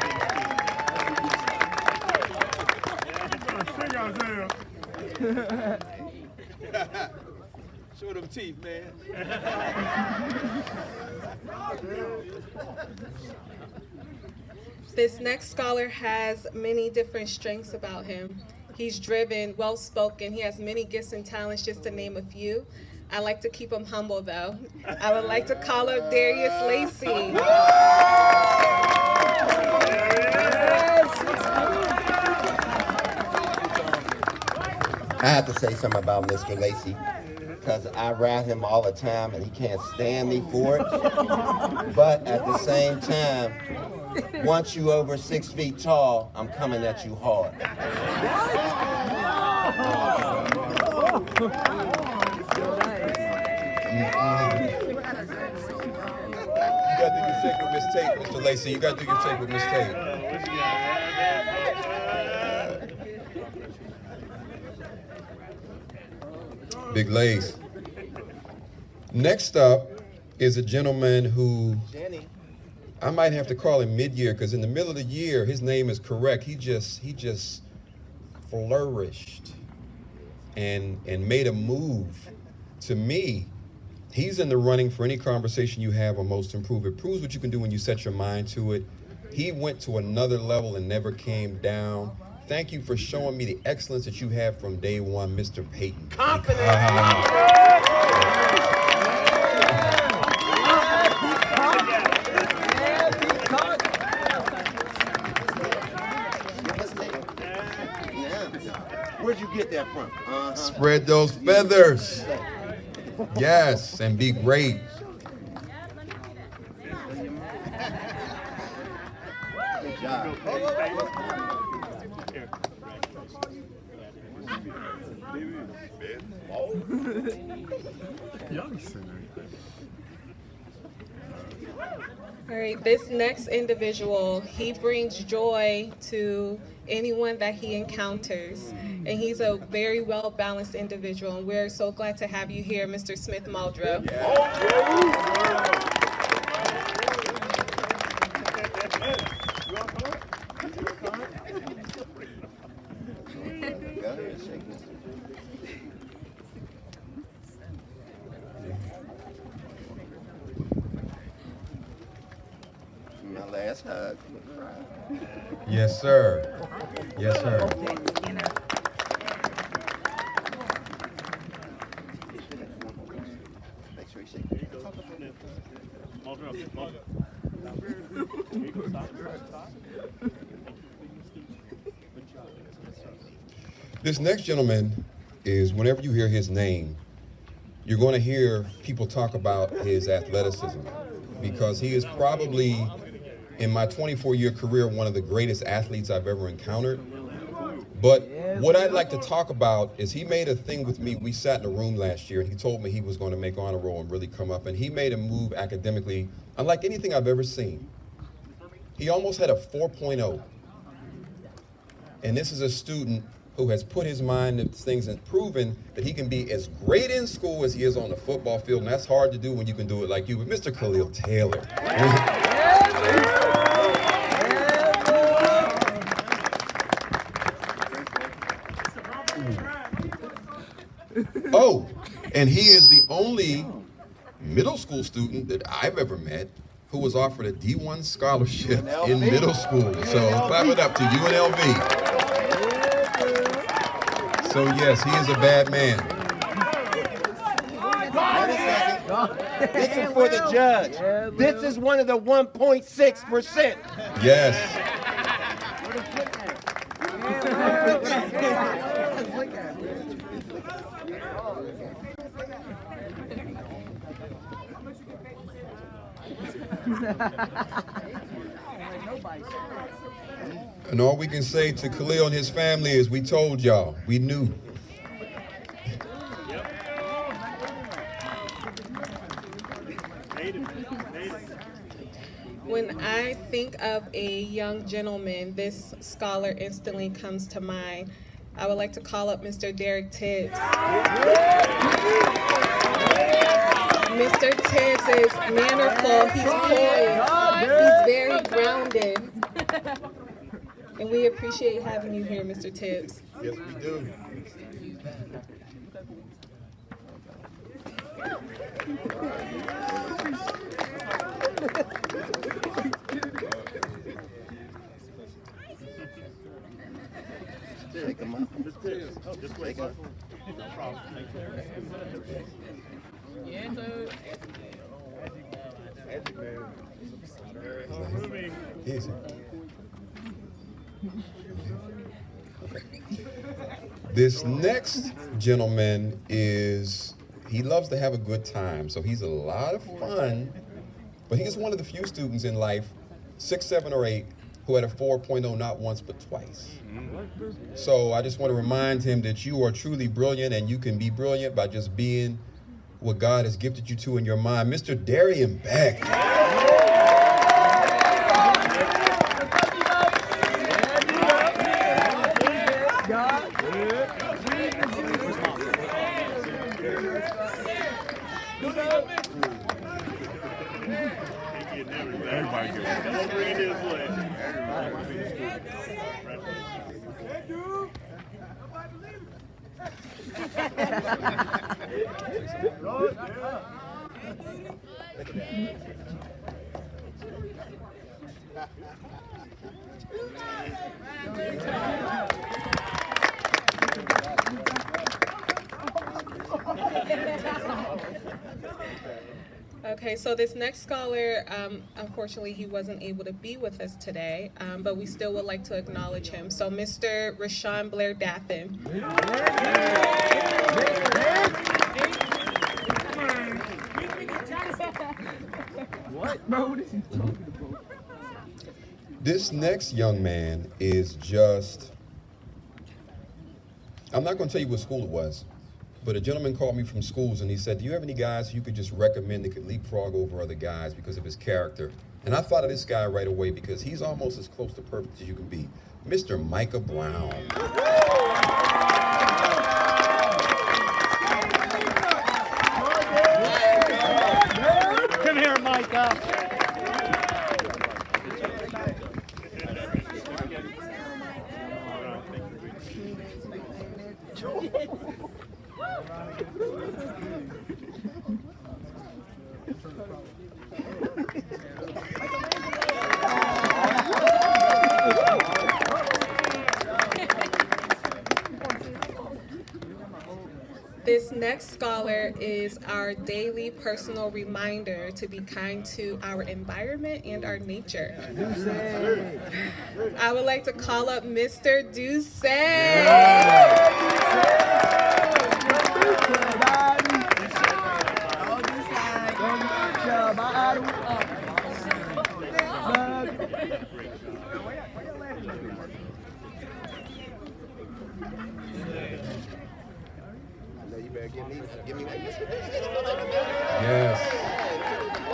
Show them teeth, man. This next scholar has many different strengths about him. He's driven, well-spoken, he has many gifts and talents, just to name a few. I like to keep him humble, though. I would like to call up Darius Lacey. I have to say something about Mr. Lacey, because I ride him all the time and he can't stand me for it. But at the same time, once you over 6 feet tall, I'm coming at you hard. You got to do your shake with Miss Tate, Mr. Lacey. You got to do your shake with Miss Tate. Big Lace. Next up is a gentleman who I might have to call him mid-year, because in the middle of the year, his name is correct. He just flourished and made a move. To me, he's in the running for any conversation you have on Most Improved. It proves what you can do when you set your mind to it. He went to another level and never came down. Thank you for showing me the excellence that you have from day one, Mr. Payton. Confidence. Where'd you get that from? Spread those feathers. Yes, and be great. Good job. All right, this next individual, he brings joy to anyone that he encounters. And he's a very well-balanced individual, and we're so glad to have you here, Mr. Smith Muldrow. My last hug. Yes, sir. Yes, sir. Make sure you shake it. This next gentleman is, whenever you hear his name, you're going to hear people talk about his athleticism, because he is probably, in my 24-year career, one of the greatest athletes I've ever encountered. But what I'd like to talk about is he made a thing with me. We sat in a room last year, and he told me he was going to make honor roll and really come up. And he made a move academically unlike anything I've ever seen. He almost had a 4.0. And this is a student who has put his mind to things and proven that he can be as great in school as he is on the football field. And that's hard to do when you can do it like you. But Mr. Khalil Taylor. Oh, and he is the only middle school student that I've ever met who was offered a D1 scholarship in middle school. So clap it up to UNLV. So yes, he is a bad man. Wait a second. This is for the judge. This is one of the 1.6%. Yes. And all we can say to Khalil and his family is we told y'all, we knew. When I think of a young gentleman, this scholar instantly comes to mind. I would like to call up Mr. Derek Tibbs. Mr. Tibbs is mannerful, he's poised, he's very grounded. And we appreciate having you here, Mr. Tibbs. Yes, we do. Take them up. Just wait. No problem. Easy. This next gentleman he loves to have a good time, so he's a lot of fun, but he's one of the few students in life, 6, 7, or 8, who had a 4.0 not once but twice. So I just want to remind him that you are truly brilliant, and you can be brilliant by just being what God has gifted you to in your mind. Mr. Darian Beck. Everybody good. Come over in this way. Okay, so this next scholar, unfortunately, he wasn't able to be with us today, but we still would like to acknowledge him. So Mr. Rashawn Blair Dathan. What? Bro, what is he talking about? This next young man is just, I'm not going to tell you what school it was, but a gentleman called me from schools and he said, do you have any guys you could just recommend that could leapfrog over other guys because of his character? And I thought of this guy right away because he's almost as close to perfect as you can be. Mr. Micah Brown. Come here, Micah. This next scholar is our daily personal reminder to be kind to our environment and our nature. I would like to call up Mr. Doucet. Yes,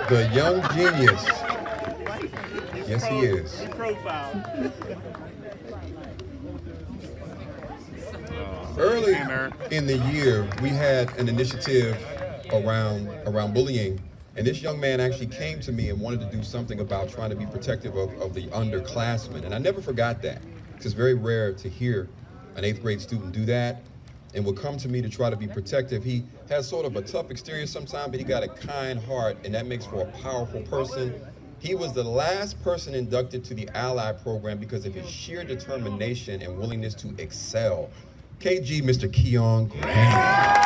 the young genius. Yes, he is. Early in the year, we had an initiative around bullying, and this young man actually came to me and wanted to do something about trying to be protective of the underclassmen, and I never forgot that. It's very rare to hear an 8th grade student do that and will come to me to try to be protective. He has sort of a tough exterior sometimes, but he got a kind heart, and that makes for a powerful person. He was the last person inducted to the Ally program because of his sheer determination and willingness to excel. KG, Mr. Keon Graham.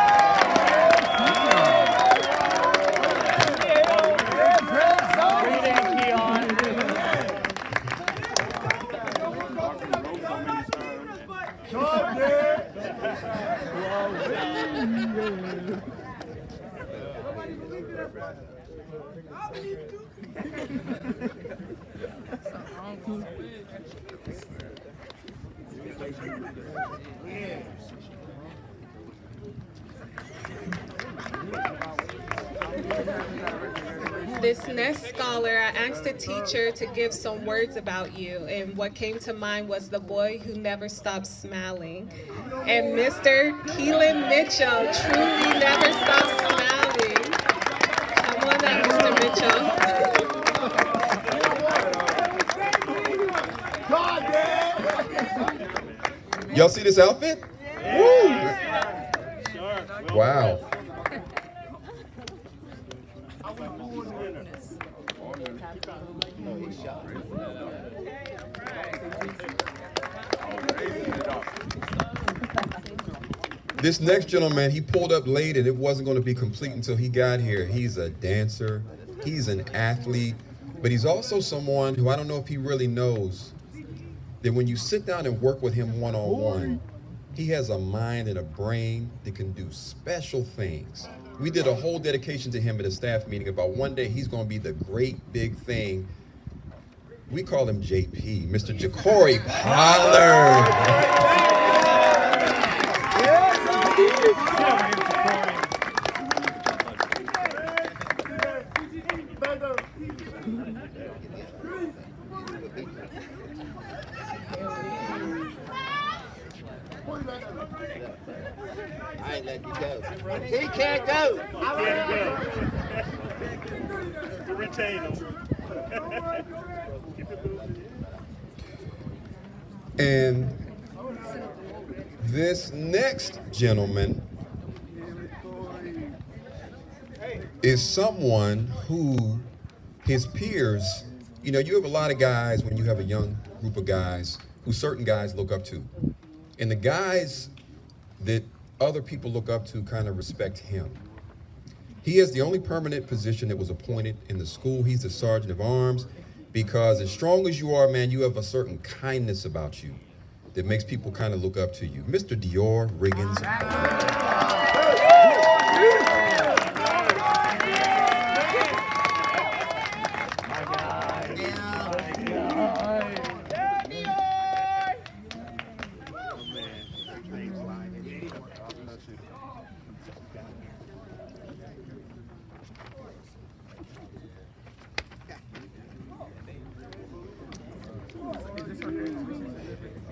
This next scholar, I asked the teacher to give some words about you, and what came to mind was the boy who never stopped smiling. And Mr. Keelan Mitchell truly never stopped smiling. Come on up, Mr. Mitchell. Y'all see this outfit? Woo! Wow. This next gentleman, he pulled up late and it wasn't going to be complete until he got here. He's a dancer, he's an athlete, but he's also someone who I don't know if he really knows that when you sit down and work with him one-on-one, he has a mind and a brain that can do special things. We did a whole dedication to him at a staff meeting about one day he's going to be the great big thing. We call him JP, Mr. Ja'Cory Pollard. I ain't letting you go. He can't go. Retain him. And this next gentleman is someone who his peers, you know, you have a lot of guys when you have a young group of guys who certain guys look up to. And the guys that other people look up to kind of respect him. He is the only permanent position that was appointed in the school. He's the sergeant of arms, because as strong as you are, man, you have a certain kindness about you that makes people kind of look up to you. Mr. Dior Riggins.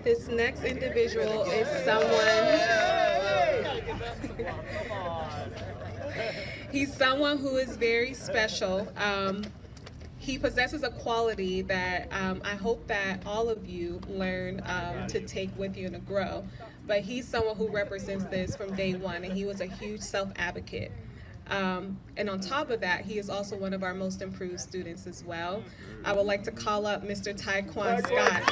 This next individual is someone, he's someone who is very special. He possesses a quality that I hope that all of you learn to take with you and to grow. But he's someone who represents this from day one, and he was a huge self-advocate. And on top of that, he is also one of our most improved students as well. I would like to call up Mr. Taekwon Scott.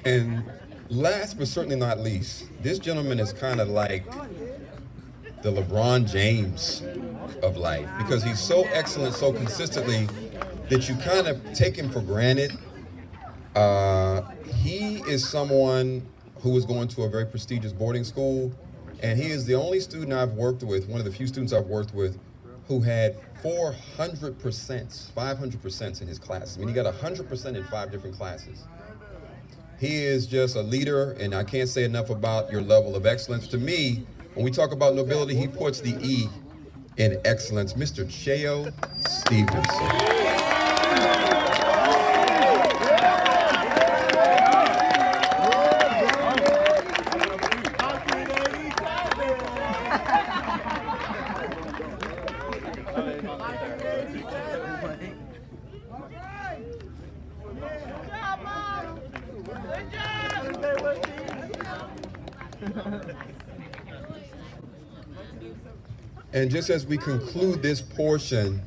And last but certainly not least, this gentleman is kind of like the LeBron James of life, because he's so excellent so consistently that you kind of take him for granted. He is someone who is going to a very prestigious boarding school, and he is the only student I've worked with, one of the few students I've worked with, who had 400%, 500% in his classes. I mean, he got 100% in 5 different classes. He is just a leader, and I can't say enough about your level of excellence. To me, when we talk about nobility, he puts the E in excellence. Mr. Cheo Stevenson. And just as we conclude this portion,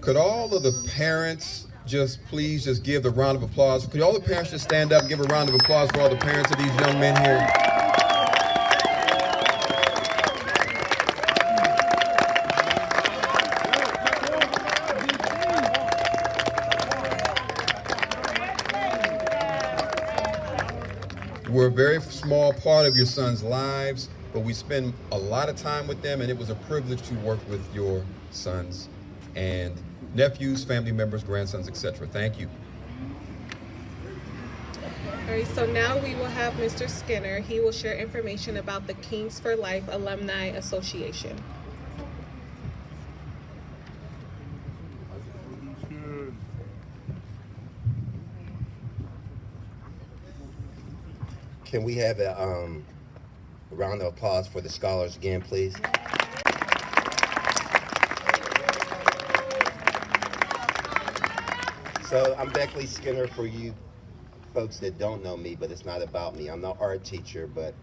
could all of the parents just please just give the round of applause? Could all the parents just stand up and give a round of applause for all the parents of these young men here? We're a very small part of your son's lives, but we spend a lot of time with them, and it was a privilege to work with your sons and nephews, family members, grandsons, etc. Thank you. All right, so now we will have Mr. Skinner. He will share information about the Kings for Life Alumni Association. Can we have a round of applause for the scholars again, please? So I'm Beckley Skinner for you folks that don't know me, but it's not about me. I'm the art teacher, but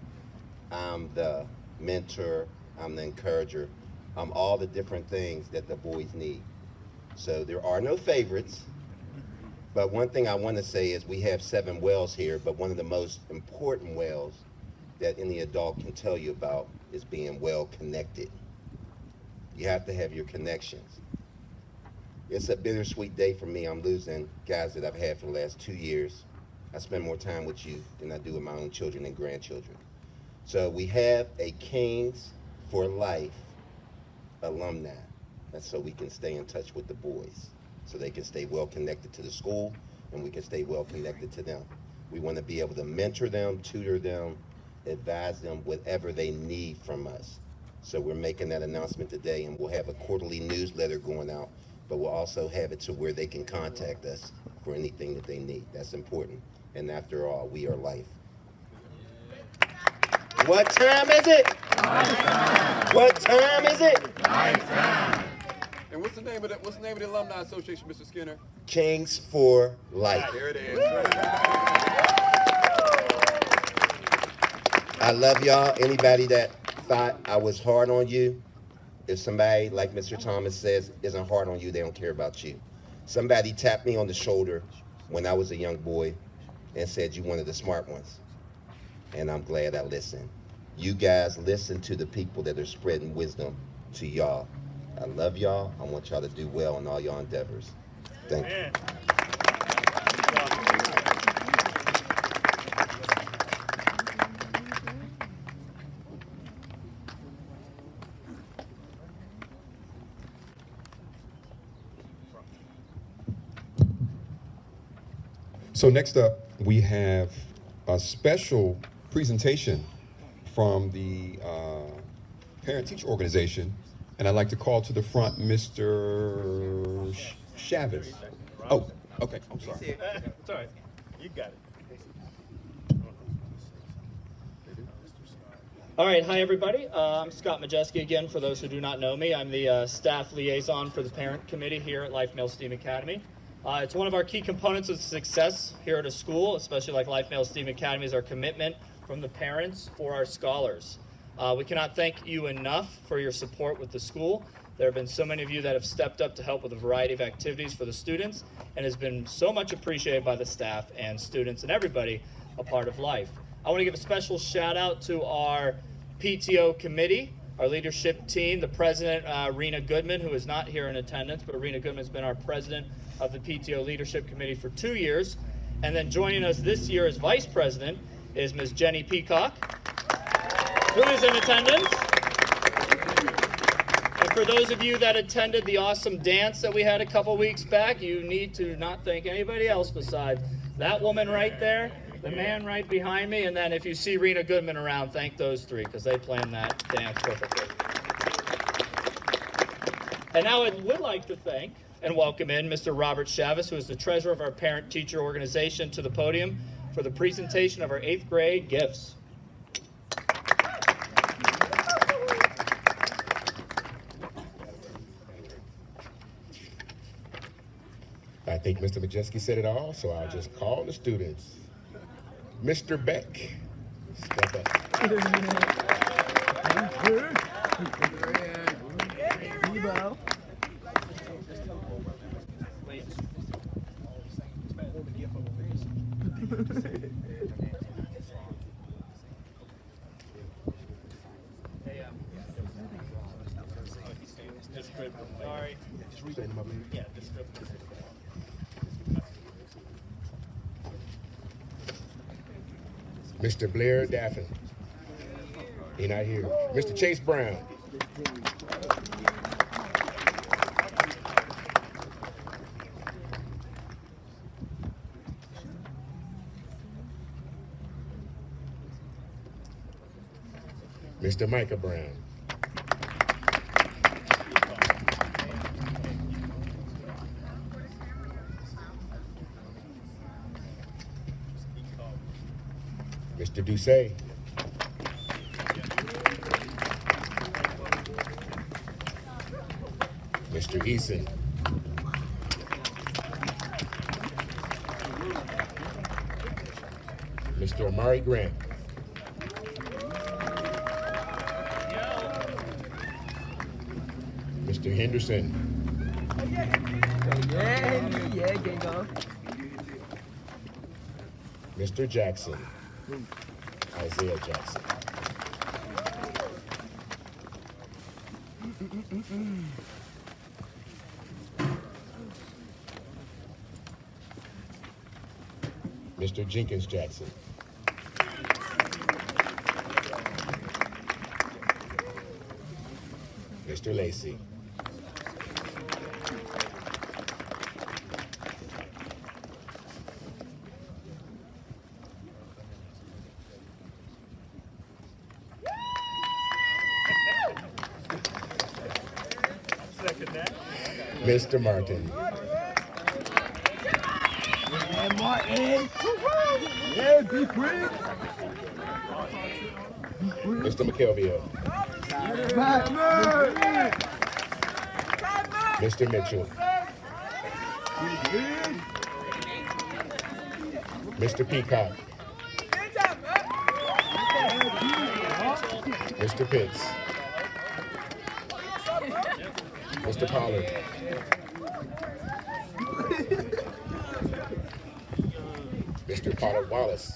I'm the mentor, I'm the encourager. I'm all the different things that the boys need. So there are no favorites. But one thing I want to say is we have 7 wells here, but one of the most important wells that any adult can tell you about is being well connected. You have to have your connections. It's a bittersweet day for me. I'm losing guys that I've had for the last 2 years. I spend more time with you than I do with my own children and grandchildren. So we have a Kings for Life alumni. That's so we can stay in touch with the boys, so they can stay well connected to the school and we can stay well connected to them. We want to be able to mentor them, tutor them, advise them, whatever they need from us. So we're making that announcement today, and we'll have a quarterly newsletter going out, but we'll also have it to where they can contact us for anything that they need. That's important. And after all, we are life. What time is it? What time is it? And what's the name of the Alumni Association, Mr. Skinner? Kings for Life. There it is. I love y'all. Anybody that thought I was hard on you, if somebody, like Mr. Thomas says, isn't hard on you, they don't care about you. Somebody tapped me on the shoulder when I was a young boy and said, "You one of the smart ones." And I'm glad I listened. You guys listen to the people that are spreading wisdom to y'all. I love y'all. I want y'all to do well in all y'all endeavors. Thank you. So next up, we have a special presentation from the parent-teacher organization, and I'd like to call to the front Mr. Chavez. Oh, okay, I'm sorry. It's all right. You got it. All right, hi everybody. I'm Scott Majeski again. For those who do not know me, I'm the staff liaison for the parent committee here at Life Male STEAM Academy. It's one of our key components of success here at a school, especially like Life Male STEAM Academy, is our commitment from the parents for our scholars. We cannot thank you enough for your support with the school. There have been so many of you that have stepped up to help with a variety of activities for the students, and has been so much appreciated by the staff and students and everybody a part of Life. I want to give a special shout out to our PTO committee, our leadership team, the president, Rena Goodman, who is not here in attendance, but Rena Goodman has been our president of the PTO leadership committee for 2 years. And then joining us this year as vice president is Ms. Jenny Peacock, who is in attendance. And for those of you that attended the awesome dance that we had a couple weeks back, you need to not thank anybody else besides that woman right there, the man right behind me, and then if you see Rena Goodman around, thank those 3, because they planned that dance perfectly. And now I would like to thank and welcome in Mr. Robert Chavez, who is the treasurer of our parent-teacher organization, to the podium for the presentation of our 8th grade gifts. I think Mr. Majeski said it all, so I'll just call the students. Mr. Beck, Step up. Sorry. Yeah, just Mr. Blair Daffin. He not here. Mr. Chase Brown. Mr. Micah Brown. Mr. Doucet. Mr. Eason. Mr. Amari Grant. Mr. Henderson. Mr. Jackson. Isaiah Jackson. Mr. Jenkins Jackson. Mr. Lacey. Mr. Martin. Yeah, Martin. Yeah, be quick. Mr. McKelvey. Mr. Mitchell. Mr. Peacock. Mr. Pitts. Mr. Pollard. Mr. Pollard Wallace.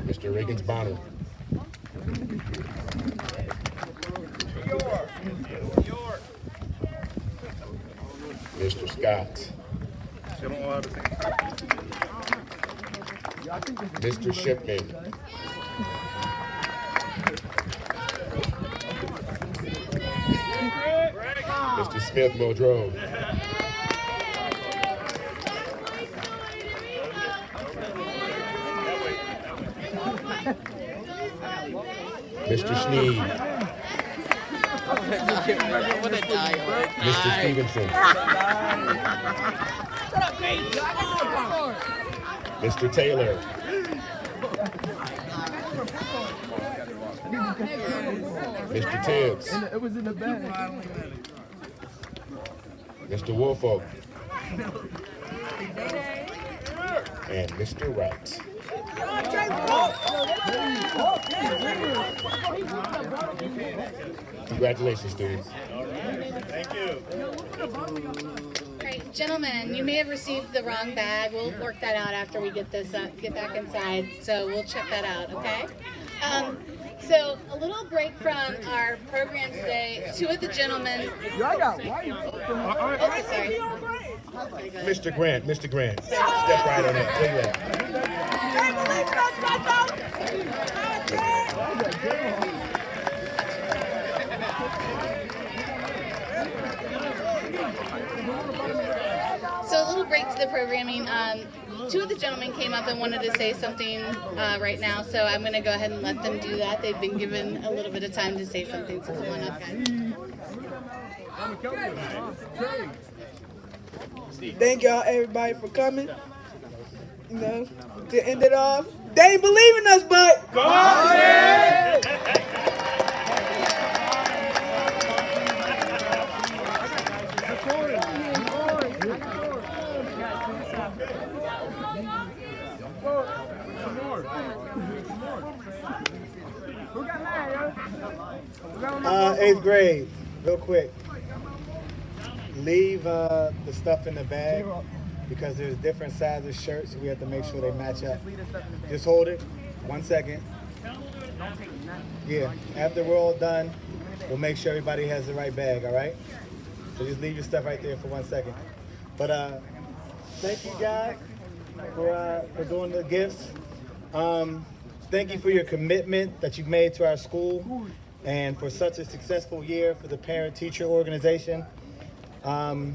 Mr. Reagan's Bonner. Mr. Scott. Mr. Shipman. Mr. Smith Modrow. Mr. Sneed. Mr. Stevenson. Mr. Taylor. Mr. Tibbs. It was in the bag. Mr. Woolfolk. And Mr. Wright. Congratulations, students. Thank you. Great, gentlemen, you may have received the wrong bag. We'll work that out after we get this get back inside. So we'll check that out, okay? So a little break from our program today. Two of the gentlemen. Oh, sorry. Mr. Grant, Mr. Grant, step right on up. Where you So a little break to the programming. Two of the gentlemen came up and wanted to say something right now, so I'm going to go ahead and let them do that. They've been given a little bit of time to say something, so come on up, guys. Thank y'all, everybody, for coming. You know, to end it off, they ain't believe in us, but Eighth grade, real quick. Leave the stuff in the bag because there's different sizes shirts. We have to make sure they match up. Just hold it. 1 second. Yeah, after we're all done, we'll make sure everybody has the right bag, all right? So just leave your stuff right there for 1 second. But thank you guys for doing the gifts. Thank you for your commitment that you've made to our school and for such a successful year for the parent-teacher organization. I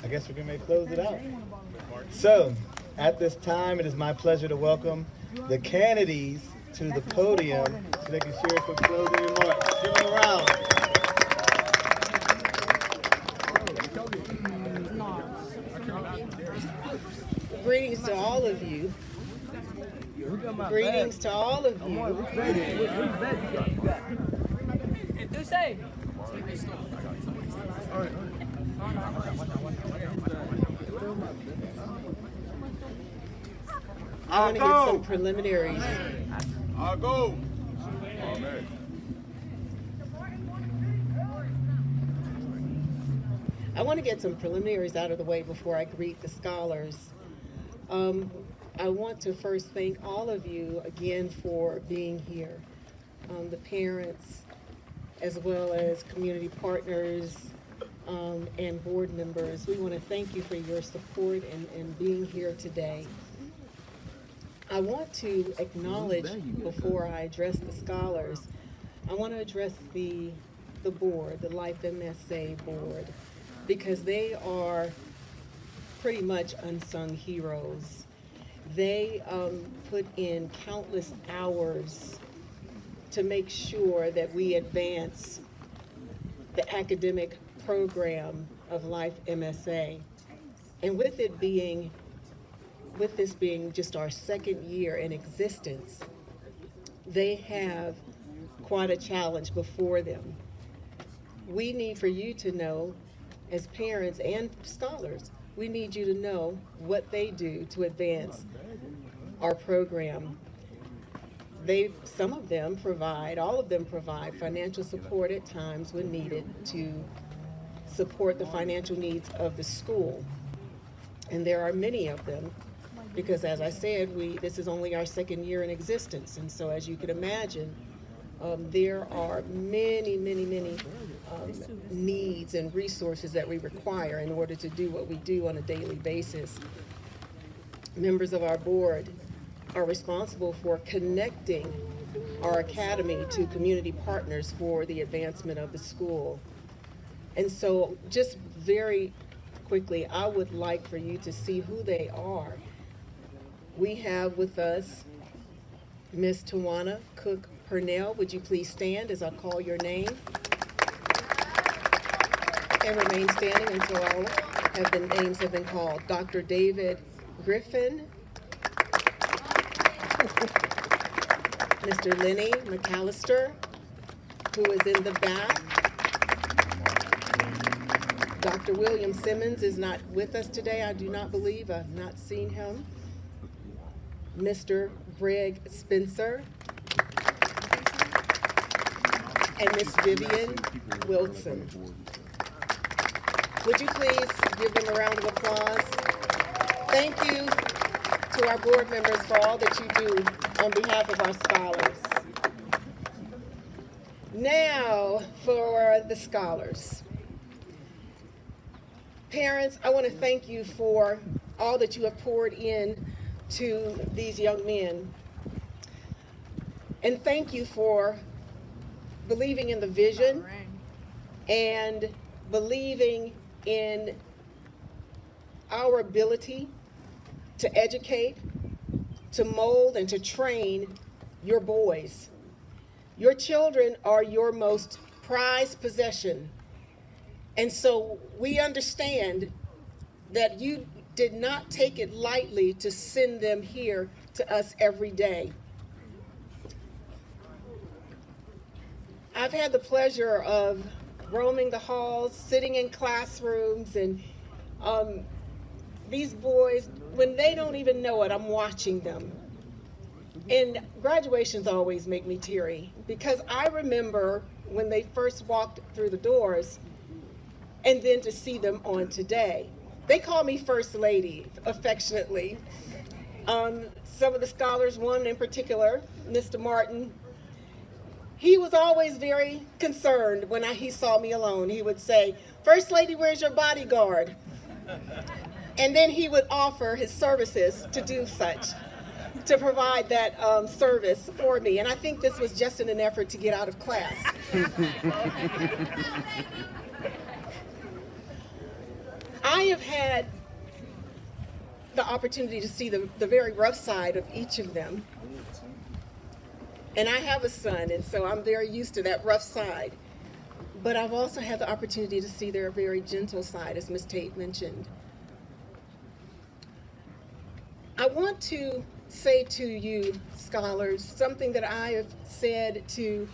guess we're going to close it out. So, at this time, it is my pleasure to welcome the Kennedys to the podium so they can share some closing remarks. Give them a round. Greetings to all of you. Greetings to all of you. I want to get some preliminaries. I'll go. I want to get some preliminaries out of the way before I greet the scholars. I want to first thank all of you again for being here. The parents, as well as community partners and board members. We want to thank you for your support and being here today. I want to acknowledge, before I address the scholars, I want to address the board, the Life MSA board, because they are pretty much unsung heroes. They put in countless hours to make sure that we advance the academic program of Life MSA. And with this being just our second year in existence, they have quite a challenge before them. We need for you to know, as parents and scholars, we need you to know what they do to advance our program. Some of them provide, all of them provide financial support at times when needed to support the financial needs of the school. And there are many of them, because as I said, this is only our second year in existence. And so as you can imagine, there are many needs and resources that we require in order to do what we do on a daily basis. Members of our board are responsible for connecting our academy to community partners for the advancement of the school. And so just very quickly, I would like for you to see who they are. We have with us Ms. Tawana Cook Purnell. Would you please stand as I call your name? And remain standing until all names have been called. Dr. David Griffin. Mr. Lenny McAllister, who is in the back. Dr. William Simmons is not with us today, I do not believe. I've not seen him. Mr. Greg Spencer. And Miss Vivian Wilson. Would you please give them a round of applause? Thank you to our board members for all that you do on behalf of our scholars. Now for the scholars. Parents, I want to thank you for all that you have poured in to these young men. And thank you for believing in the vision and believing in our ability to educate, to mold, and to train your boys. Your children are your most prized possession. And so we understand that you did not take it lightly to send them here to us every day. I've had the pleasure of roaming the halls, sitting in classrooms, and these boys, when they don't even know it, I'm watching them. And graduations always make me teary because I remember when they first walked through the doors and then to see them on today. They call me First Lady affectionately. Some of the scholars, one in particular, Mr. Martin, he was always very concerned when he saw me alone. He would say, "First Lady, where's your bodyguard?" And then he would offer his services to do such, to provide that service for me. And I think this was just in an effort to get out of class. I have had the opportunity to see the very rough side of each of them. And I have a son, and so I'm very used to that rough side. But I've also had the opportunity to see their very gentle side, as Ms. Tate mentioned. I want to say to you, scholars, something that I have said to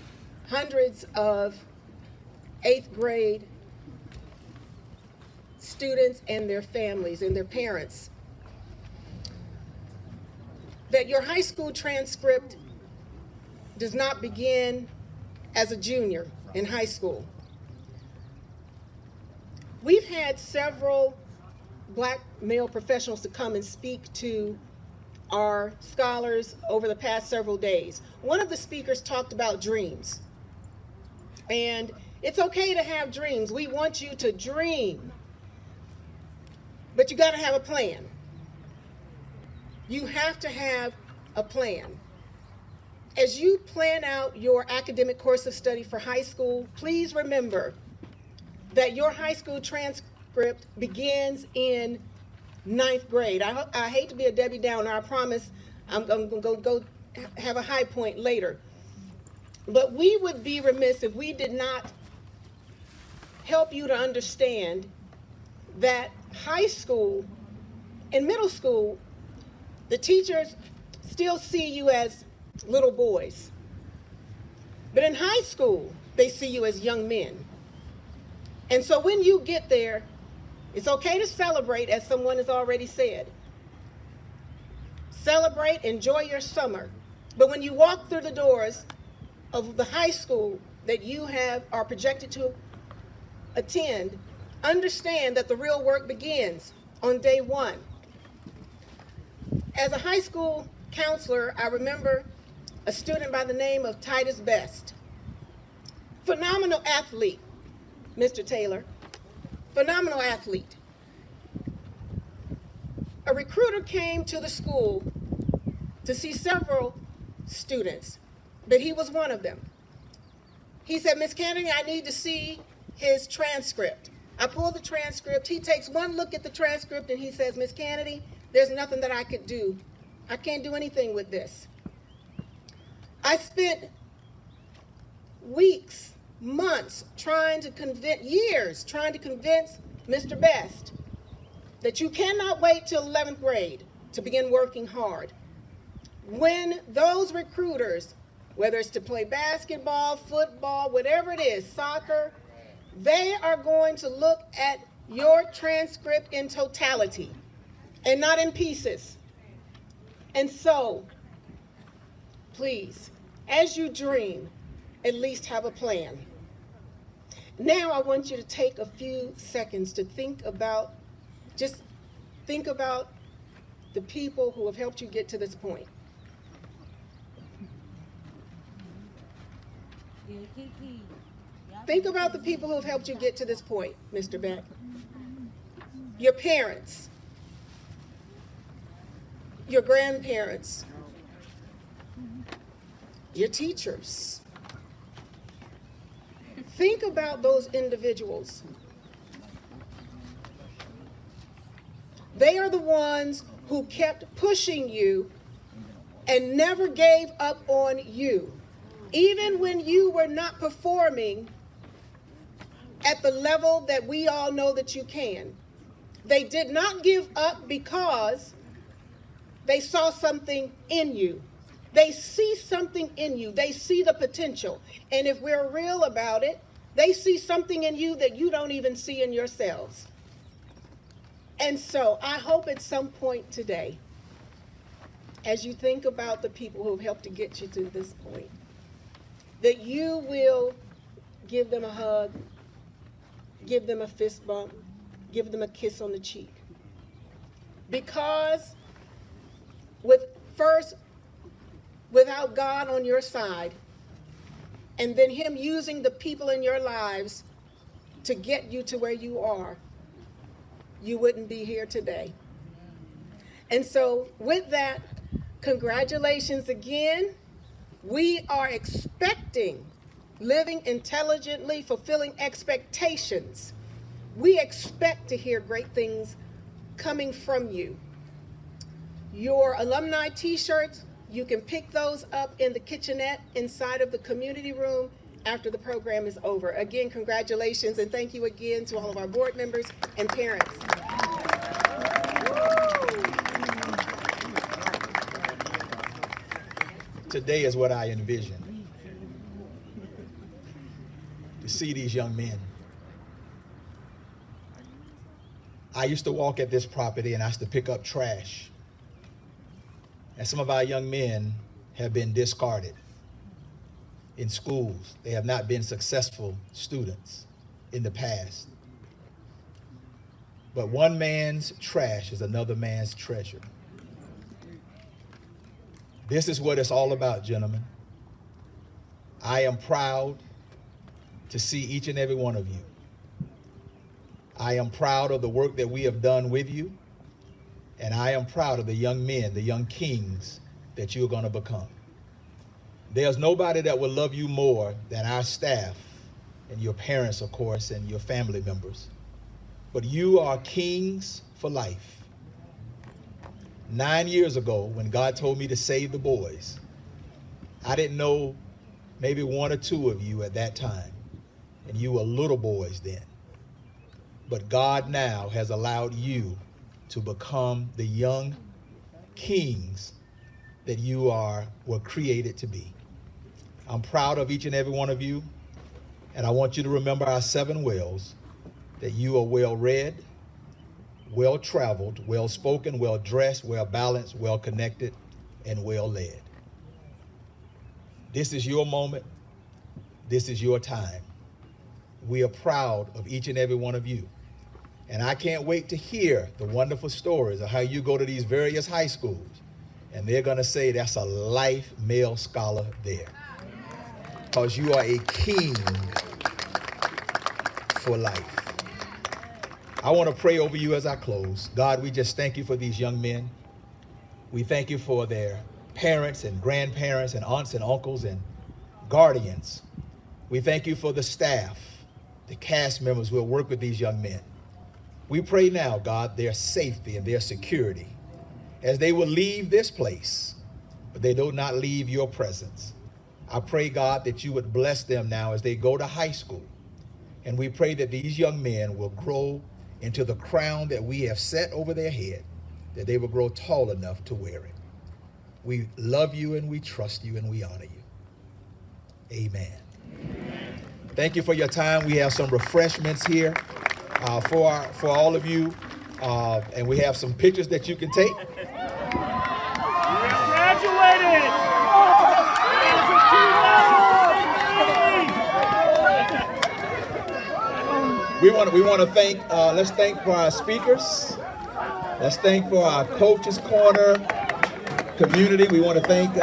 hundreds of 8th grade students and their families and their parents, that your high school transcript does not begin as a junior in high school. We've had several Black male professionals to come and speak to our scholars over the past several days. One of the speakers talked about dreams. And it's okay to have dreams. We want you to dream. But you got to have a plan. You have to have a plan. As you plan out your academic course of study for high school, please remember that your high school transcript begins in 9th grade. I hate to be a Debbie Downer. I promise I'm going to go have a high point later. But we would be remiss if we did not help you to understand that high school and middle school, the teachers still see you as little boys. But in high school, they see you as young men. And so when you get there, it's okay to celebrate, as someone has already said. Celebrate, enjoy your summer. But when you walk through the doors of the high school that you are projected to attend, understand that the real work begins on day one. As a high school counselor, I remember a student by the name of Titus Best. Phenomenal athlete, Mr. Taylor. Phenomenal athlete. A recruiter came to the school to see several students, but he was one of them. He said, "Miss Kennedy, I need to see his transcript." I pulled the transcript. He takes one look at the transcript and he says, "Miss Kennedy, there's nothing that I could do. I can't do anything with this." I spent weeks, months, years trying to convince Mr. Best that you cannot wait till 11th grade to begin working hard. When those recruiters, whether it's to play basketball, football, whatever it is, soccer, they are going to look at your transcript in totality and not in pieces. And so, please, as you dream, at least have a plan. Now I want you to take a few seconds to think about the people who have helped you get to this point. Think about the people who have helped you get to this point, Mr. Beck. Your parents, your grandparents, your teachers. Think about those individuals. They are the ones who kept pushing you and never gave up on you. Even when you were not performing at the level that we all know that you can. They did not give up because they saw something in you. They see something in you. They see the potential. And if we're real about it, they see something in you that you don't even see in yourselves. And so I hope at some point today, as you think about the people who have helped to get you to this point, that you will give them a hug, give them a fist bump, give them a kiss on the cheek. Because without God on your side, and then Him using the people in your lives to get you to where you are, you wouldn't be here today. And so with that, congratulations again. We are expecting, living intelligently, fulfilling expectations. We expect to hear great things coming from you. Your alumni t-shirts, you can pick those up in the kitchenette inside of the community room after the program is over. Again, congratulations, and thank you again to all of our board members and parents. Today is what I envision. To see these young men. I used to walk at this property and I used to pick up trash. And some of our young men have been discarded in schools. They have not been successful students in the past. But one man's trash is another man's treasure. This is what it's all about, gentlemen. I am proud to see each and every one of you. I am proud of the work that we have done with you, and I am proud of the young men, the young kings that you're going to become. There's nobody that will love you more than our staff and your parents, of course, and your family members. But you are kings for life. 9 years ago, when God told me to save the boys, I didn't know maybe one or two of you at that time, and you were little boys then. But God now has allowed you to become the young kings that you were created to be. I'm proud of each and every one of you, and I want you to remember our 7 wells, that you are well-read, well-traveled, well-spoken, well-dressed, well-balanced, well-connected, and well-led. This is your moment. This is your time. We are proud of each and every one of you. And I can't wait to hear the wonderful stories of how you go to these various high schools, and they're going to say that's a life male scholar there. Because you are a king for life. I want to pray over you as I close. God, we just thank you for these young men. We thank you for their parents and grandparents and aunts and uncles and guardians. We thank you for the staff, the cast members who will work with these young men. We pray now, God, their safety and their security as they will leave this place, but they do not leave your presence. I pray, God, that you would bless them now as they go to high school. And we pray that these young men will grow into the crown that we have set over their head, that they will grow tall enough to wear it. We love you and we trust you and we honor you. Amen. Amen. Thank you for your time. We have some refreshments here for all of you, and we have some pictures that you can take. Graduated! We want to thank, let's thank for our speakers. Let's thank for our Coaches Corner community. We want to thank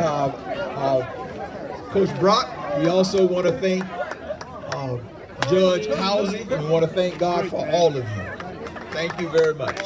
Coach Brock. We also want to thank Judge Housing. We want to thank God for all of you. Thank you very much.